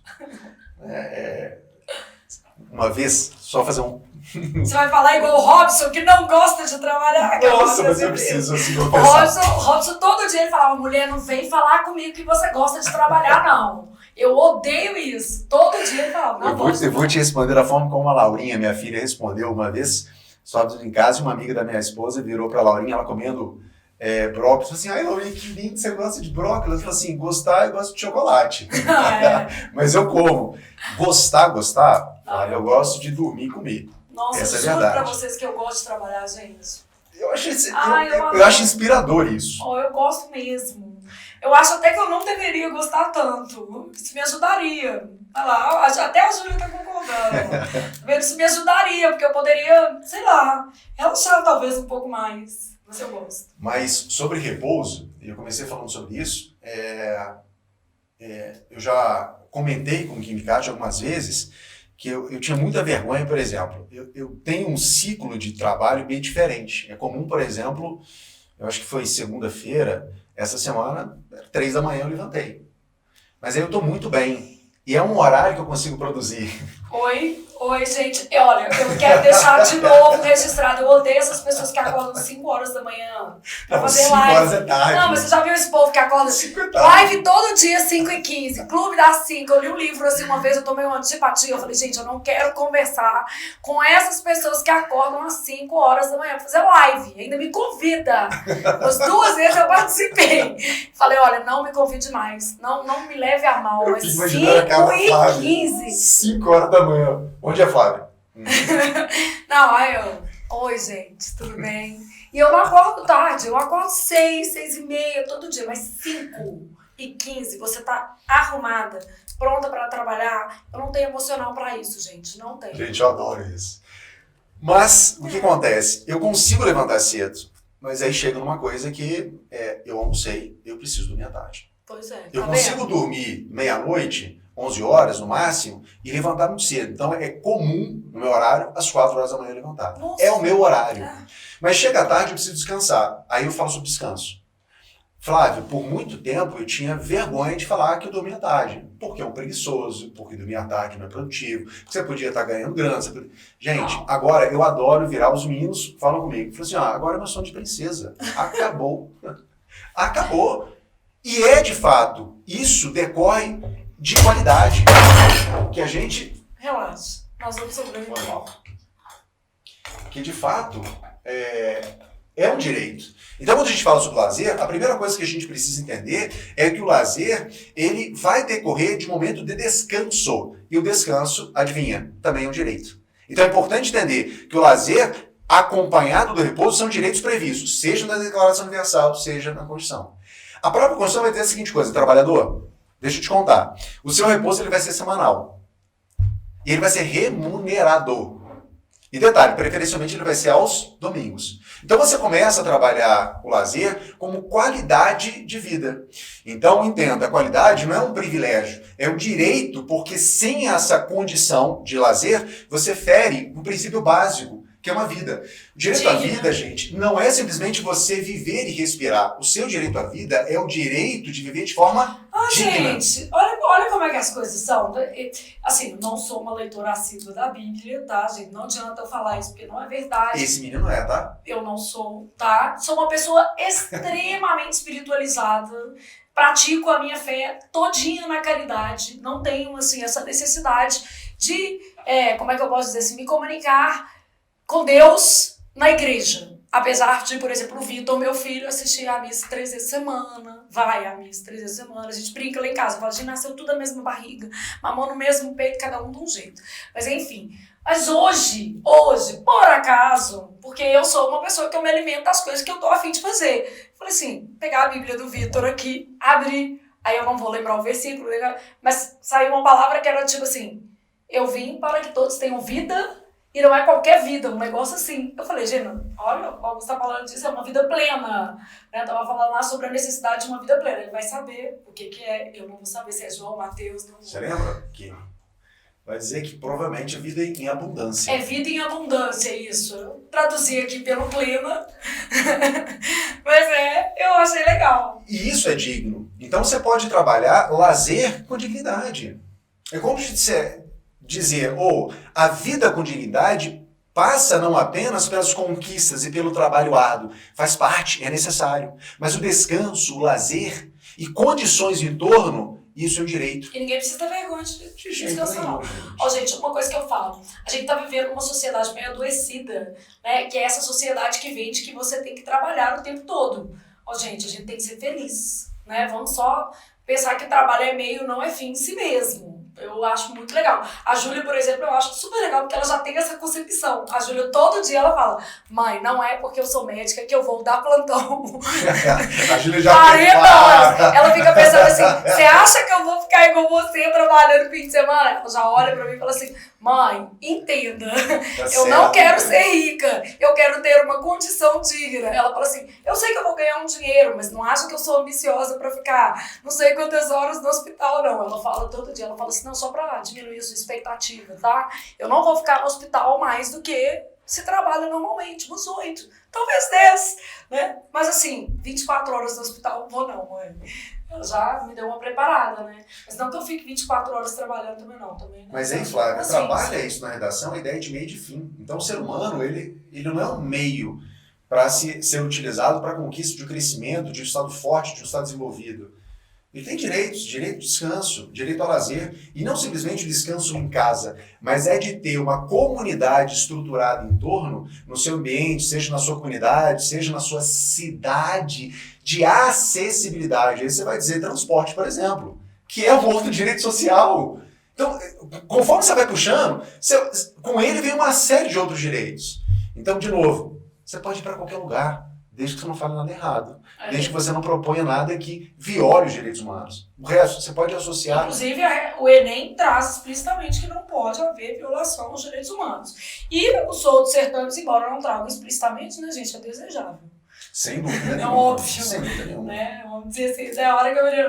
Uma vez, só fazer um... Você vai falar igual o Robson, que não gosta de trabalhar. Nossa, mas eu preciso assim, o Robson todo dia ele falava, mulher, não vem falar comigo que você gosta de trabalhar, não. Eu odeio isso. Todo dia ele falava, eu vou te responder da forma como a Laurinha, minha filha, respondeu uma vez. Estávamos em casa e uma amiga da minha esposa virou pra Laurinha, ela comendo brócolis. Falou assim, ai Laurinha, que lindo, você gosta de brócolis? Ela falou assim, gostar, eu gosto de chocolate. Mas eu como. Gostar, Flávia, eu gosto de dormir e comer. Nossa, Essa é eu juro verdade. pra vocês que eu gosto de trabalhar, gente. Eu acho inspirador isso. Oh, eu gosto mesmo. Eu acho até que eu não deveria gostar tanto. Isso me ajudaria. Olha lá, até a Júlia tá concordando. Isso me ajudaria, porque eu poderia, sei lá, relaxar talvez um pouco mais. Mas eu gosto. Mas sobre repouso, e eu comecei falando sobre isso, eu já comentei com o Kim Kat algumas vezes que eu tinha muita vergonha, por exemplo, eu tenho um ciclo de trabalho bem diferente. É comum, por exemplo, eu acho que foi segunda-feira, essa semana, 3 da manhã eu levantei. Mas aí eu estou muito bem. E é um horário que eu consigo produzir. Oi, gente. Olha, eu quero deixar de novo registrado. Eu odeio essas pessoas que acordam 5 horas da manhã pra fazer 5 live. horas é tarde. Não, mas você já viu esse povo que acorda 5 é tarde. live todo dia, 5h15, Clube das 5. Eu li um livro assim uma vez, eu tomei uma antipatia. Eu falei, gente, eu não quero conversar com essas pessoas que acordam às 5 horas da manhã pra fazer live. Ainda me convida. As 2 vezes eu participei. Falei, olha, não me convide mais. Não me leve a mal. Mas 5h15. 5 horas da manhã. Onde é Flávia? Não, aí eu... Oi, gente, tudo bem? E eu não acordo tarde, eu acordo 6, 6h30 todo dia, mas 5h15 você tá arrumada, pronta pra trabalhar. Eu não tenho emocional pra isso, gente, não tenho. Gente, eu adoro isso. Mas, o que acontece? Eu consigo levantar cedo, mas aí chega numa coisa que eu almocei, eu preciso dormir à tarde. Pois é. Eu consigo dormir meia-noite, 11 horas no máximo, e levantar muito cedo. Então é comum, no meu horário, às 4 horas da manhã levantar. Nossa. É o meu horário. Mas chega à tarde, eu preciso descansar. Aí eu falo sobre descanso. Flávio, por muito tempo eu tinha vergonha de falar que eu dormia tarde. Porque é um preguiçoso, porque dormir à tarde não é produtivo, porque você podia estar ganhando grana. Gente, agora eu adoro virar, os meninos falam comigo. Falam assim, agora é meu sono de princesa. Acabou. Acabou. E de fato, isso decorre de qualidade. Que a gente... Relaxa, nós vamos sobreviver. Que de fato é um direito. Então, quando a gente fala sobre lazer, a primeira coisa que a gente precisa entender é que o lazer, ele vai decorrer de um momento de descanso. E o descanso, adivinha, também é um direito. Então é importante entender que o lazer, acompanhado do repouso, são direitos previstos, seja na Declaração Universal, seja na Constituição. A própria Constituição vai ter a seguinte coisa, trabalhador, deixa eu te contar, o seu repouso ele vai ser semanal. E ele vai ser remunerado. E detalhe, preferencialmente ele vai ser aos domingos. Então você começa a trabalhar o lazer como qualidade de vida. Então entenda, a qualidade não é um privilégio, é um direito, porque sem essa condição de lazer, você fere um princípio básico, que é uma vida. O direito à vida, gente, não é simplesmente você viver e respirar. O seu direito à vida é o direito de viver de forma digna. Gente, olha como é que as coisas são. Assim, não sou uma leitora assídua da Bíblia, tá, gente? Não adianta eu falar isso, porque não é verdade. Esse menino é, tá? Eu não sou, tá? Sou uma pessoa extremamente espiritualizada. Pratico a minha fé todinha na caridade. Não tenho, assim, essa necessidade de, como é que eu posso dizer assim, me comunicar com Deus na igreja. Apesar de, por exemplo, o Vitor, meu filho, assistir a missa 3 vezes a semana, vai à missa 3 vezes a semana, a gente brinca lá em casa, fala, a gente nasceu tudo da mesma barriga, mamou no mesmo peito, cada um de um jeito. Mas enfim, mas hoje, por acaso, porque eu sou uma pessoa que eu me alimento das coisas que eu tô a fim de fazer. Falei assim, pegar a Bíblia do Vitor aqui, abrir, aí eu não vou lembrar o versículo, mas saiu uma palavra que era tipo assim, eu vim para que todos tenham vida. E não é qualquer vida, um negócio assim. Eu falei, gente, olha, o Augusto tá falando disso, é uma vida plena. Eu tava falando lá sobre a necessidade de uma vida plena. Ele vai saber o que é. Eu não vou saber se é João, Mateus, não vou. Você lembra que vai dizer que provavelmente é vida em abundância. É vida em abundância, isso. Eu traduzi aqui pelo plena. Mas eu achei legal. E isso é digno. Então você pode trabalhar lazer com dignidade. É como se dizer, a vida com dignidade passa não apenas pelas conquistas e pelo trabalho árduo, faz parte, é necessário, mas o descanso, o lazer e condições em torno, isso é um direito. E ninguém precisa ter vergonha de descansar, não. Gente, uma coisa que eu falo, a gente tá vivendo uma sociedade meio adoecida, né, que é essa sociedade que vende que você tem que trabalhar o tempo todo. Gente, a gente tem que ser feliz, né, vamos só pensar que trabalho é meio, não é fim em si mesmo. Eu acho muito legal. A Júlia, por exemplo, eu acho super legal porque ela já tem essa concepção. A Júlia, todo dia, ela fala: mãe, não é porque eu sou médica que eu vou dar plantão. A Júlia já 40 horas. Ela fica pensando assim: você acha que eu vou ficar igual você trabalhando fim de semana? Ela já olha pra mim e fala assim: mãe, entenda, eu não quero ser rica, eu quero ter uma condição digna. Ela fala assim: eu sei que eu vou ganhar um dinheiro, mas não acha que eu sou ambiciosa pra ficar não sei quantas horas no hospital, não. Ela fala todo dia, ela fala assim: não, só pra diminuir a sua expectativa, tá? Eu não vou ficar no hospital mais do que se trabalha normalmente, uns 8, talvez 10, né? Mas assim, 24 horas no hospital, não vou não, mãe. Ela já me deu uma preparada, né? Mas não que eu fique 24 horas trabalhando também não. Mas, hein, Flávia, trabalha isso na redação, a ideia de meio e de fim. Então, o ser humano, ele não é um meio para ser utilizado para a conquista de um crescimento, de um estado forte, de um estado desenvolvido. Ele tem direitos, direito ao descanso, direito ao lazer, e não simplesmente o descanso em casa, mas é de ter uma comunidade estruturada em torno, no seu ambiente, seja na sua comunidade, seja na sua cidade, de acessibilidade. Aí você vai dizer transporte, por exemplo, que é um outro direito social. Então, conforme você vai puxando, com ele vem uma série de outros direitos. Então, de novo, você pode ir para qualquer lugar, desde que você não fale nada errado. Desde que você não proponha nada que viole os direitos humanos. O resto, você pode associar... Inclusive, o Enem traz explicitamente que não pode haver violação aos direitos humanos. E os outros certames, embora não tragam explicitamente, né, gente, é desejável. Sem dúvida nenhuma. É óbvio. Sem dúvida nenhuma. Né? Vamos dizer assim, é a hora que eu virei...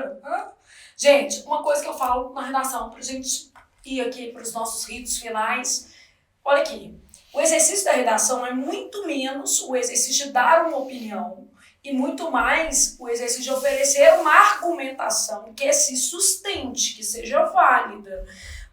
Gente, uma coisa que eu falo na redação, pra gente ir aqui para os nossos ritos finais. Olha aqui, o exercício da redação é muito menos o exercício de dar uma opinião e muito mais o exercício de oferecer uma argumentação que se sustente, que seja válida.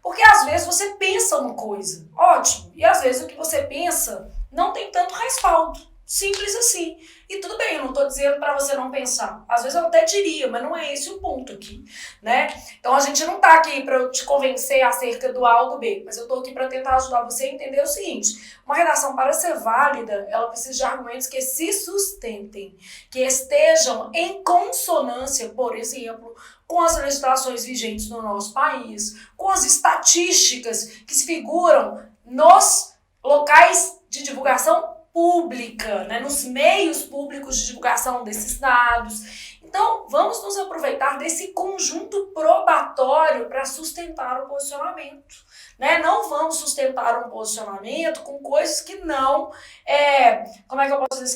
Porque às vezes você pensa uma coisa, ótimo, e às vezes o que você pensa não tem tanto respaldo. Simples assim. E tudo bem, eu não estou dizendo para você não pensar. Às vezes eu até diria, mas não é esse o ponto aqui, né? Então a gente não está aqui para eu te convencer acerca do A ou do B, mas eu estou aqui para tentar ajudar você a entender o seguinte: uma redação, para ser válida, ela precisa de argumentos que se sustentem, que estejam em consonância, por exemplo, com as legislações vigentes no nosso país, com as estatísticas que se figuram nos locais de divulgação pública, né, nos meios públicos de divulgação desses dados. Então, vamos nos aproveitar desse conjunto probatório para sustentar o posicionamento. Né? Não vamos sustentar um posicionamento com coisas que não,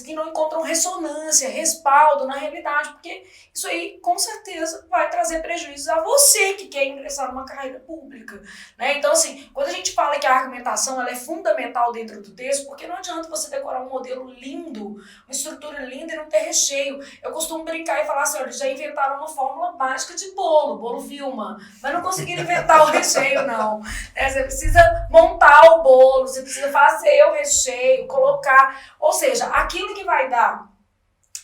que não encontram ressonância, respaldo na realidade, porque isso aí com certeza vai trazer prejuízos a você que quer ingressar numa carreira pública. Né? Então, assim, quando a gente fala que a argumentação ela é fundamental dentro do texto, porque não adianta você decorar um modelo lindo, uma estrutura linda e não ter recheio. Eu costumo brincar e falar assim: olha, já inventaram uma fórmula mágica de bolo Vilma, mas não conseguiram inventar o recheio, não. Você precisa montar o bolo, você precisa fazer o recheio, colocar. Ou seja, aquilo que vai dar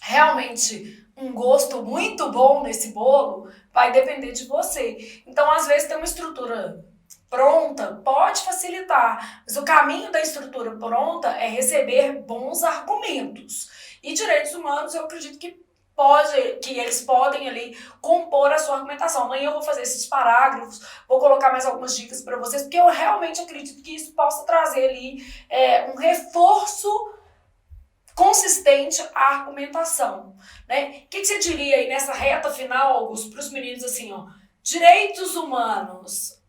realmente um gosto muito bom nesse bolo vai depender de você. Então, às vezes, ter uma estrutura pronta pode facilitar, mas o caminho da estrutura pronta é receber bons argumentos. E direitos humanos, eu acredito que eles podem ali compor a sua argumentação. Amanhã eu vou fazer esses parágrafos, vou colocar mais algumas dicas para vocês, porque eu realmente acredito que isso possa trazer ali um reforço consistente à argumentação. Né? O que você diria aí nessa reta final, Augusto, para os meninos assim, ó, direitos humanos,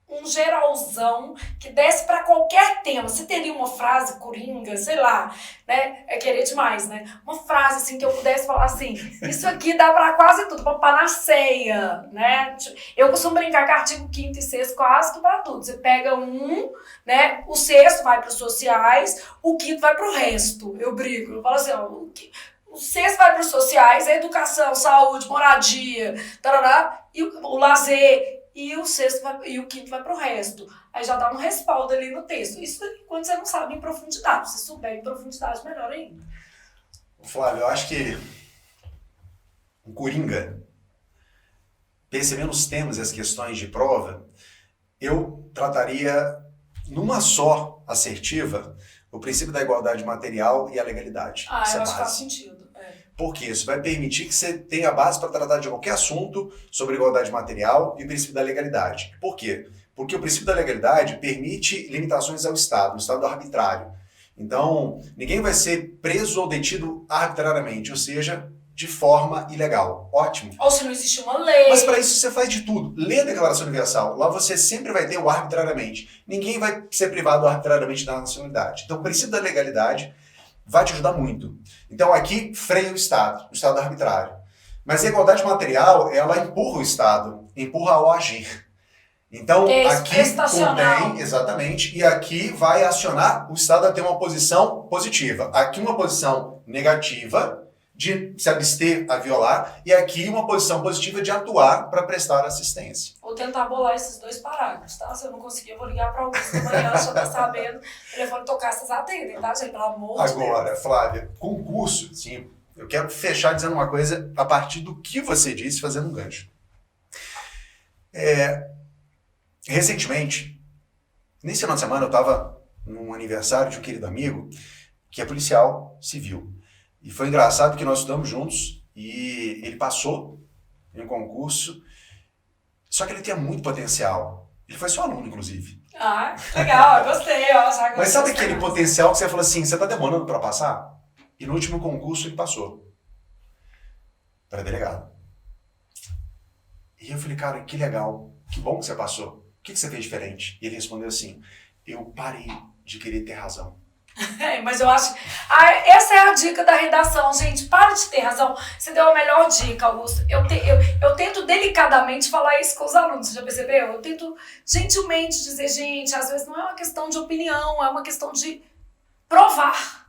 um geralzão que desce para qualquer tema? Você teria uma frase coringa, sei lá, né? É querer demais, né? Uma frase assim que eu pudesse falar assim: isso aqui dá para quase tudo, para panaceia, né? Eu costumo brincar que artigo 5º e 6º quase que para tudo. Você pega um, né? O 6º vai para os sociais, o 5º vai para o resto. Eu brinco, eu falo assim, ó, o 6º vai para os sociais, a educação, saúde, moradia, tarará, e o lazer. E o 5º vai pro resto. Aí já dá um respaldo ali no texto. Isso quando você não sabe em profundidade. Se souber em profundidade, melhor ainda. Flávio, eu acho que o Coringa, percebendo os temas e as questões de prova, eu trataria numa só assertiva o princípio da igualdade material e a legalidade. Eu acho que faz sentido. Porque isso vai permitir que você tenha base para tratar de qualquer assunto sobre igualdade material e o princípio da legalidade. Por quê? Porque o princípio da legalidade permite limitações ao Estado, um Estado arbitrário. Então, ninguém vai ser preso ou detido arbitrariamente, ou seja, de forma ilegal. Ótimo. Ou se não existe uma lei. Mas para isso você faz de tudo. Lê a Declaração Universal. Lá você sempre vai ter o arbitrariamente. Ninguém vai ser privado arbitrariamente da nacionalidade. Então, o princípio da legalidade vai te ajudar muito. Então, aqui freia o Estado arbitrário. Mas a igualdade material, ela empurra o Estado, empurra ao agir. Então, aqui contém, exatamente, e aqui vai acionar o Estado a ter uma posição positiva. Aqui uma posição negativa, de se abster a violar, e aqui uma posição positiva de atuar para prestar assistência. Vou tentar bolar esses 2 parágrafos, tá? Se eu não conseguir, eu vou ligar para Augusto amanhã, já tá sabendo. O telefone tocar, vocês atendem, tá, gente? Pelo amor de Deus. Agora, Flávia, concurso, sim, eu quero fechar dizendo uma coisa a partir do que você disse, fazendo um gancho. Recentemente, nesse final de semana, eu estava num aniversário de um querido amigo que é policial civil. E foi engraçado que nós estudamos juntos e ele passou em um concurso, só que ele tinha muito potencial. Ele foi seu aluno, inclusive. Ah, legal, gostei. Mas sabe aquele potencial que você fala assim, você está demorando para passar? E no último concurso ele passou. Para delegado. E eu falei, cara, que legal, que bom que você passou. O que você fez diferente? E ele respondeu assim, eu parei de querer ter razão. Mas eu acho... essa é a dica da redação, gente. Para de ter razão. Você deu a melhor dica, Augusto. Eu tento delicadamente falar isso com os alunos, você já percebeu? Eu tento gentilmente dizer, gente, às vezes não é uma questão de opinião, é uma questão de provar,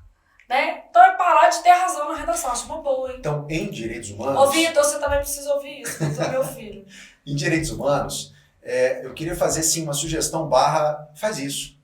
né? Então é parar de ter razão na redação. Acho uma boa, hein? Então, em direitos humanos... Ô, Vitor, você também precisa ouvir isso, é meu filho. Em direitos humanos, eu queria fazer, sim, uma sugestão faz isso.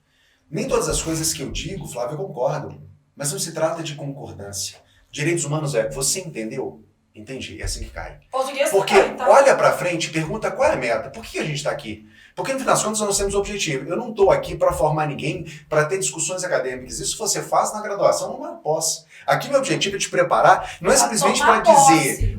Nem todas as coisas que eu digo, Flávio, eu concordo. Mas não se trata de concordância. Direitos humanos você entendeu? Entendi, é assim que cai. Português porque também, tá? Olha pra frente e pergunta qual é a meta. Por que a gente está aqui? Porque no final das contas nós temos objetivo. Eu não estou aqui para formar ninguém, para ter discussões acadêmicas. Isso você faz na graduação, numa pós. Aqui meu objetivo é te preparar, não é simplesmente para dizer,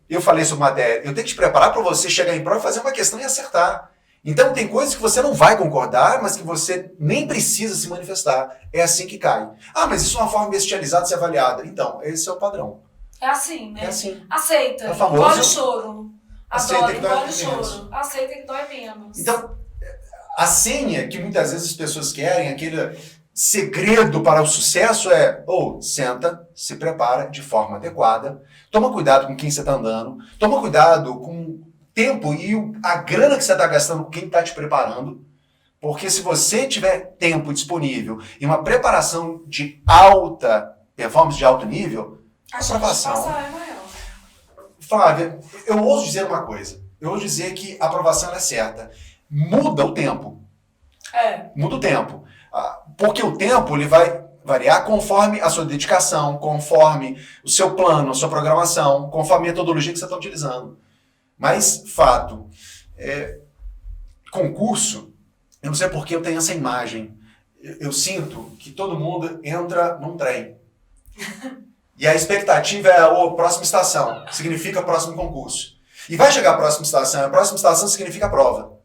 eu falei sobre matéria, eu tenho que te preparar para você chegar em prova e fazer uma questão e acertar. Então tem coisas que você não vai concordar, mas que você nem precisa se manifestar. É assim que cai. Ah, mas isso é uma forma bestializada de ser avaliada. Então, esse é o padrão. É assim, né? É assim. Aceita. É famoso. Engole o choro. Aceita que dói engole o choro. Aceita que dói menos. Então, a senha que muitas vezes as pessoas querem, aquele segredo para o sucesso senta, se prepara de forma adequada, toma cuidado com quem você está andando, toma cuidado com tempo e a grana que você está gastando com quem está te preparando, porque se você tiver tempo disponível e uma preparação de alta performance, de alto nível, a aprovação é maior. Flávia, eu ouso dizer uma coisa, eu ouso dizer que a aprovação é certa, muda o tempo. Muda o tempo, porque o tempo ele vai variar conforme a sua dedicação, conforme o seu plano, a sua programação, conforme a metodologia que você está utilizando. Mas, fato, concurso, eu não sei por que eu tenho essa imagem. Eu sinto que todo mundo entra num trem. E a expectativa é a próxima estação, significa próximo concurso. E vai chegar a próxima estação significa a prova.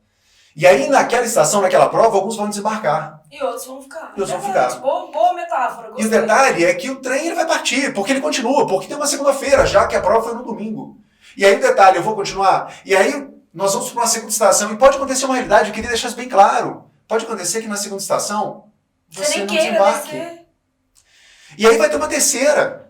E aí, naquela estação, naquela prova, alguns vão desembarcar. E outros vão ficar. E outros vão ficar. Boa metáfora, gostei. E o detalhe é que o trem ele vai partir, porque ele continua, porque tem uma segunda-feira, já que a prova foi no domingo. E aí o detalhe, eu vou continuar. E aí nós vamos para uma segunda estação. E pode acontecer uma realidade, eu queria deixar isso bem claro. Pode acontecer que na segunda estação você não desembarque. Descer. E aí vai ter uma terceira.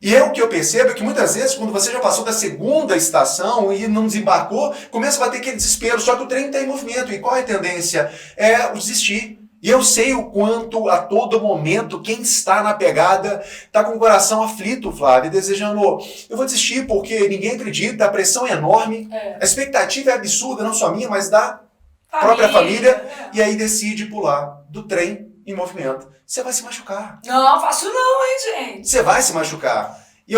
E o que eu percebo é que muitas vezes, quando você já passou da segunda estação e não desembarcou, começa a bater aquele desespero. Só que o trem está em movimento. E qual é a tendência? É o desistir. E eu sei o quanto, a todo momento, quem está na pegada está com o coração aflito, Flávia, desejando, eu vou desistir porque ninguém acredita, a pressão é enorme, a expectativa é absurda, não só minha, mas da própria família, e aí decide pular do trem em movimento. Você vai se machucar. Não, faço não, hein, gente? Você vai se machucar. E,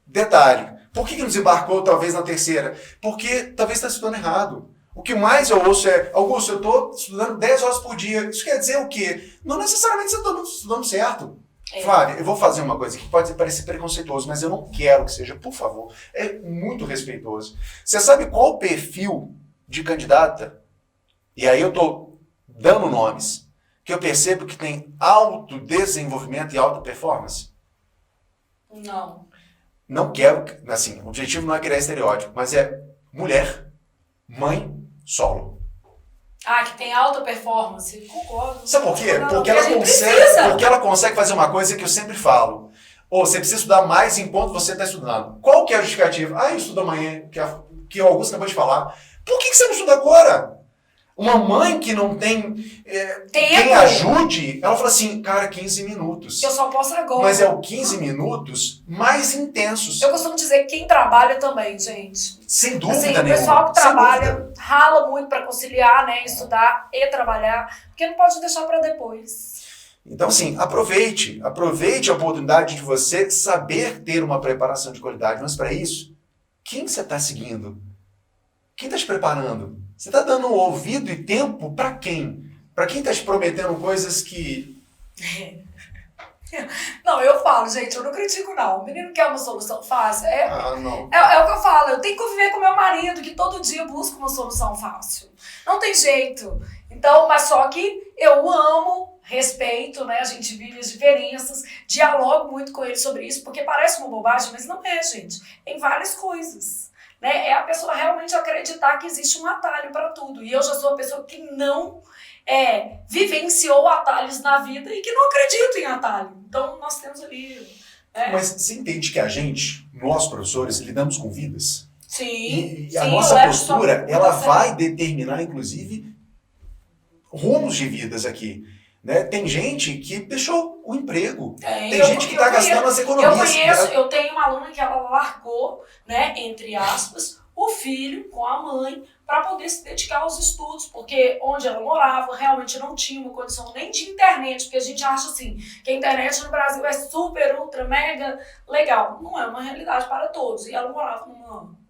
detalhe, por que não desembarcou talvez na terceira? Porque talvez está estudando errado. O que mais eu ouço é, Augusto, eu estou estudando 10 horas por dia. Isso quer dizer o quê? Não necessariamente você está estudando certo. Flávia, eu vou fazer uma coisa que pode parecer preconceituoso, mas eu não quero que seja, por favor. É muito respeitoso. Você sabe qual o perfil de candidata? E aí eu tô dando nomes que eu percebo que tem alto desenvolvimento e alta performance? Não. Não quero, assim, o objetivo não é criar estereótipo, mas é mulher, mãe, solo. Ah, que tem alta performance. Concordo. Sabe por quê? Não, Porque ela consegue fazer uma coisa que eu sempre falo. Ou você precisa estudar mais enquanto você está estudando. Qual que é a justificativa? Ah, eu estudo amanhã, que o Augusto acabou de falar. Por que você não estuda agora? Uma mãe que não tem quem ajude, ela fala assim, cara, 15 minutos. Eu só posso agora. Mas é o 15 minutos mais intensos. Eu costumo dizer que quem trabalha também, gente. Sem dúvida assim, nenhuma. O pessoal que trabalha rala muito para conciliar, né? Estudar e trabalhar, porque não pode deixar para depois. Então, assim, aproveite a oportunidade de você saber ter uma preparação de qualidade. Mas para isso, quem você está seguindo? Quem está te preparando? Você está dando ouvido e tempo para quem? Para quem está te prometendo coisas que... Não, eu falo, gente, eu não critico não. O menino quer uma solução fácil. não. É o que eu falo, eu tenho que conviver com meu marido, que todo dia busca uma solução fácil. Não tem jeito. Então, mas só que eu amo, respeito, né? A gente vive as diferenças, dialogo muito com ele sobre isso, porque parece uma bobagem, mas não é, gente. Em várias coisas. Né? É a pessoa realmente acreditar que existe um atalho para tudo. E eu já sou a pessoa que não vivenciou atalhos na vida e que não acredita em atalho. Então, nós temos ali... Mas você entende que a gente, nós professores, lidamos com vidas? Sim. E a nossa postura, ela vai determinar, inclusive, rumos de vidas aqui. Né? Tem gente que deixou o emprego. Tem gente que está gastando as economias. Eu tenho uma aluna que ela largou, né, entre aspas, o filho com a mãe para poder se dedicar aos estudos, porque onde ela morava realmente não tinha uma condição nem de internet, porque a gente acha assim, que a internet no Brasil é super, ultra, mega legal. Não é uma realidade para todos. E ela morava numa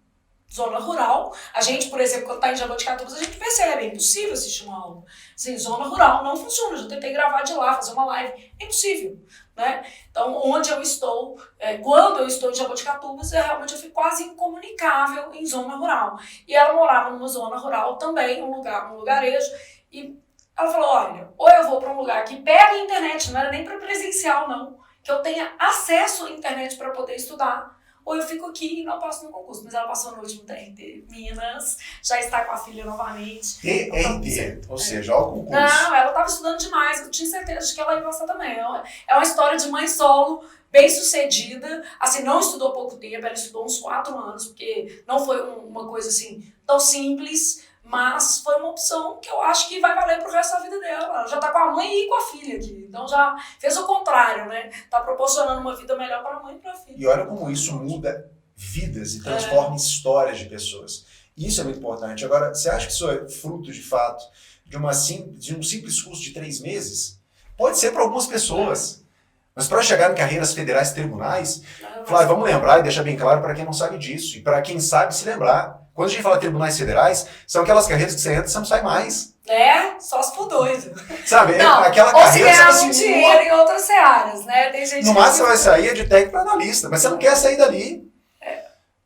zona rural. A gente, por exemplo, quando está em Jaboticatubas, a gente percebe, é impossível assistir uma aula. Assim, zona rural não funciona. Eu já tentei gravar de lá, fazer uma live. É impossível. Né? Então, onde eu estou, quando eu estou em Jaboticatubas, realmente eu fico quase incomunicável em zona rural. E ela morava numa zona rural também, um lugarejo, e ela falou, olha, ou eu vou para um lugar que pega a internet, não era nem para presencial, não, que eu tenha acesso à internet para poder estudar, ou eu fico aqui e não passo no concurso. Mas ela passou no último TRT Minas, já está com a filha novamente. TRT, ou seja, o concurso. Não, ela estava estudando demais, eu tinha certeza de que ela ia passar também. É uma história de mãe solo, bem sucedida, assim, não estudou pouco tempo, ela estudou uns 4 anos, porque não foi uma coisa assim tão simples, mas foi uma opção que eu acho que vai valer pro resto da vida dela. Ela já tá com a mãe e com a filha aqui. Então já fez o contrário, né? Tá proporcionando uma vida melhor para a mãe e para a filha. E olha como isso muda vidas e transforma histórias de pessoas. Isso é muito importante. Agora, você acha que isso é fruto, de fato, de um simples curso de 3 meses? Pode ser para algumas pessoas. Mas para chegar em carreiras federais e tribunais, Flávio, vamos lembrar e deixar bem claro para quem não sabe disso. E para quem sabe se lembrar. Quando a gente fala tribunais federais, são aquelas carreiras que você entra e você não sai mais. Só se for doido. Sabe, não, aquela ou carreira... se ganhar dinheiro em outras searas, né? Tem gente no máximo você vai sair de técnico para analista, mas você não quer sair dali.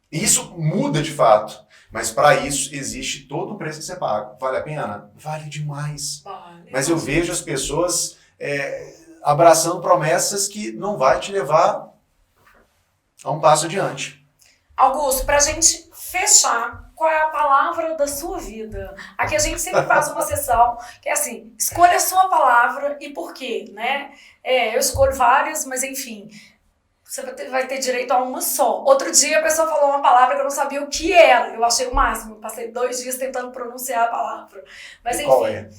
E isso muda de fato. Mas para isso existe todo o preço que você paga. Vale a pena? Vale demais. Vale. Mas eu vejo as pessoas abraçando promessas que não vai te levar a um passo adiante. Augusto, pra gente fechar, qual é a palavra da sua vida? Aqui a gente sempre faz uma sessão que é assim, escolha a sua palavra e por quê, né? Eu escolho várias, mas enfim, você vai ter direito a uma só. Outro dia a pessoa falou uma palavra que eu não sabia o que era, eu achei o máximo, passei 2 dias tentando pronunciar a palavra. Mas enfim, qual é?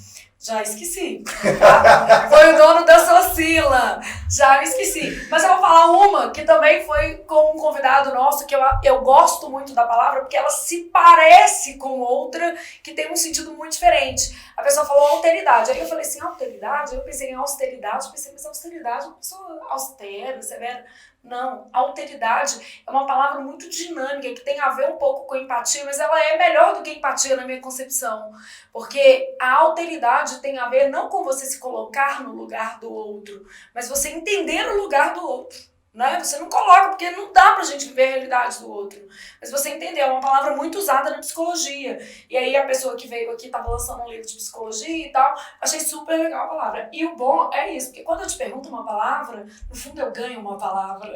Já esqueci. Tá? Foi o dono da Socila. Já esqueci. Mas eu vou falar uma que também foi com um convidado nosso, que eu gosto muito da palavra, porque ela se parece com outra que tem um sentido muito diferente. A pessoa falou alteridade. Aí eu falei assim, alteridade? Eu pensei em austeridade. Eu pensei, mas austeridade é uma pessoa austera, severa. Não, alteridade é uma palavra muito dinâmica, que tem a ver um pouco com empatia, mas ela é melhor do que empatia na minha concepção. Porque a alteridade humildade tem a ver não com você se colocar no lugar do outro, mas você entender o lugar do outro. Né? Você não coloca, porque não dá pra gente viver a realidade do outro. Mas você entendeu, é uma palavra muito usada na psicologia. E aí a pessoa que veio aqui estava lançando um livro de psicologia e tal, achei super legal a palavra. E o bom é isso, porque quando eu te pergunto uma palavra, no fundo eu ganho uma palavra.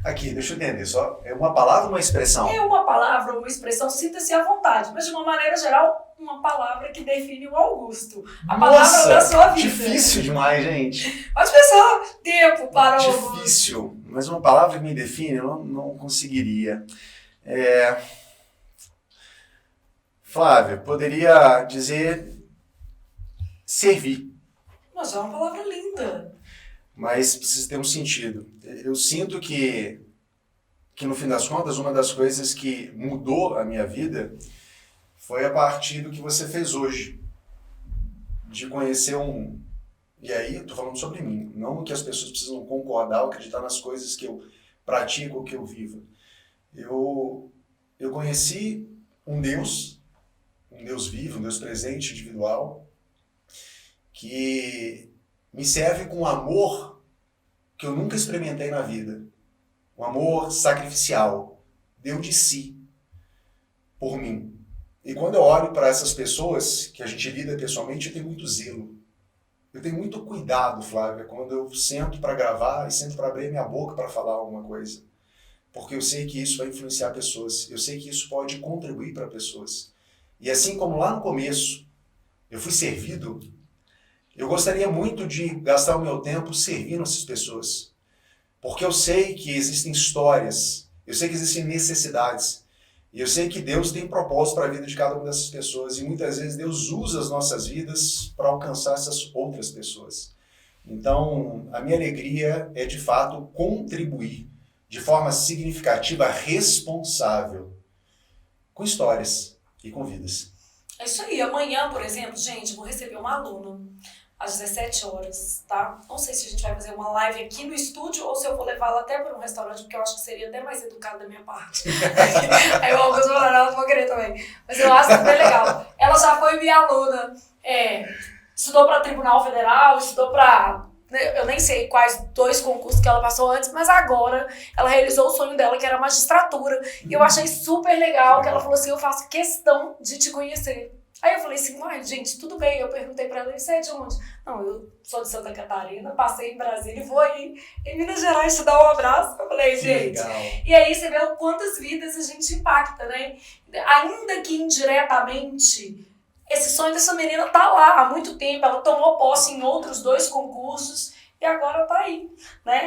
Aqui, deixa eu entender, só é uma palavra ou uma expressão? É uma palavra, uma expressão, sinta-se à vontade, mas de uma maneira geral, uma palavra que define o Augusto. A palavra da sua vida. Difícil demais, gente. Pode pensar, tempo, parou. Difícil, mas uma palavra que me define, eu não conseguiria. Flávia, poderia dizer servir. Mas é uma palavra linda. Mas precisa ter um sentido. Eu sinto que no fim das contas, uma das coisas que mudou a minha vida foi a partir do que você fez hoje. De conhecer E aí, eu tô falando sobre mim, não que as pessoas precisam concordar ou acreditar nas coisas que eu pratico ou que eu vivo. Eu conheci um Deus vivo, um Deus presente, individual, que me serve com um amor que eu nunca experimentei na vida. Um amor sacrificial. Deu de si por mim. E quando eu olho para essas pessoas que a gente lida pessoalmente, eu tenho muito zelo. Eu tenho muito cuidado, Flávia, quando eu sento para gravar e sento para abrir minha boca para falar alguma coisa. Porque eu sei que isso vai influenciar pessoas. Eu sei que isso pode contribuir para pessoas. E assim como lá no começo eu fui servido, eu gostaria muito de gastar o meu tempo servindo essas pessoas. Porque eu sei que existem histórias, eu sei que existem necessidades, e eu sei que Deus tem propósito para a vida de cada uma dessas pessoas, e muitas vezes Deus usa as nossas vidas para alcançar essas outras pessoas. Então, a minha alegria é, de fato, contribuir de forma significativa, responsável, com histórias e com vidas. É isso aí. Amanhã, por exemplo, gente, eu vou receber uma aluna às 17 horas, tá? Não sei se a gente vai fazer uma live aqui no estúdio ou se eu vou levá-la até para um restaurante, porque eu acho que seria até mais educado da minha parte. Aí o Augusto vai falar, não vou querer também. Mas eu acho que é legal. Ela já foi minha aluna. Estudou para Tribunal Federal, estudou para... Eu nem sei quais 2 concursos que ela passou antes, mas agora ela realizou o sonho dela, que era a magistratura. E eu achei super legal que ela falou assim, eu faço questão de te conhecer. Aí eu falei assim, gente, tudo bem. Eu perguntei pra ela, você é de onde? Não, eu sou de Santa Catarina, passei em Brasília e vou aí em Minas Gerais te dar um abraço. Eu falei, gente. Legal. E aí você vê o quantas vidas a gente impacta, né? Ainda que indiretamente, esse sonho dessa menina tá lá há muito tempo. Ela tomou posse em outros 2 concursos e agora tá aí, né?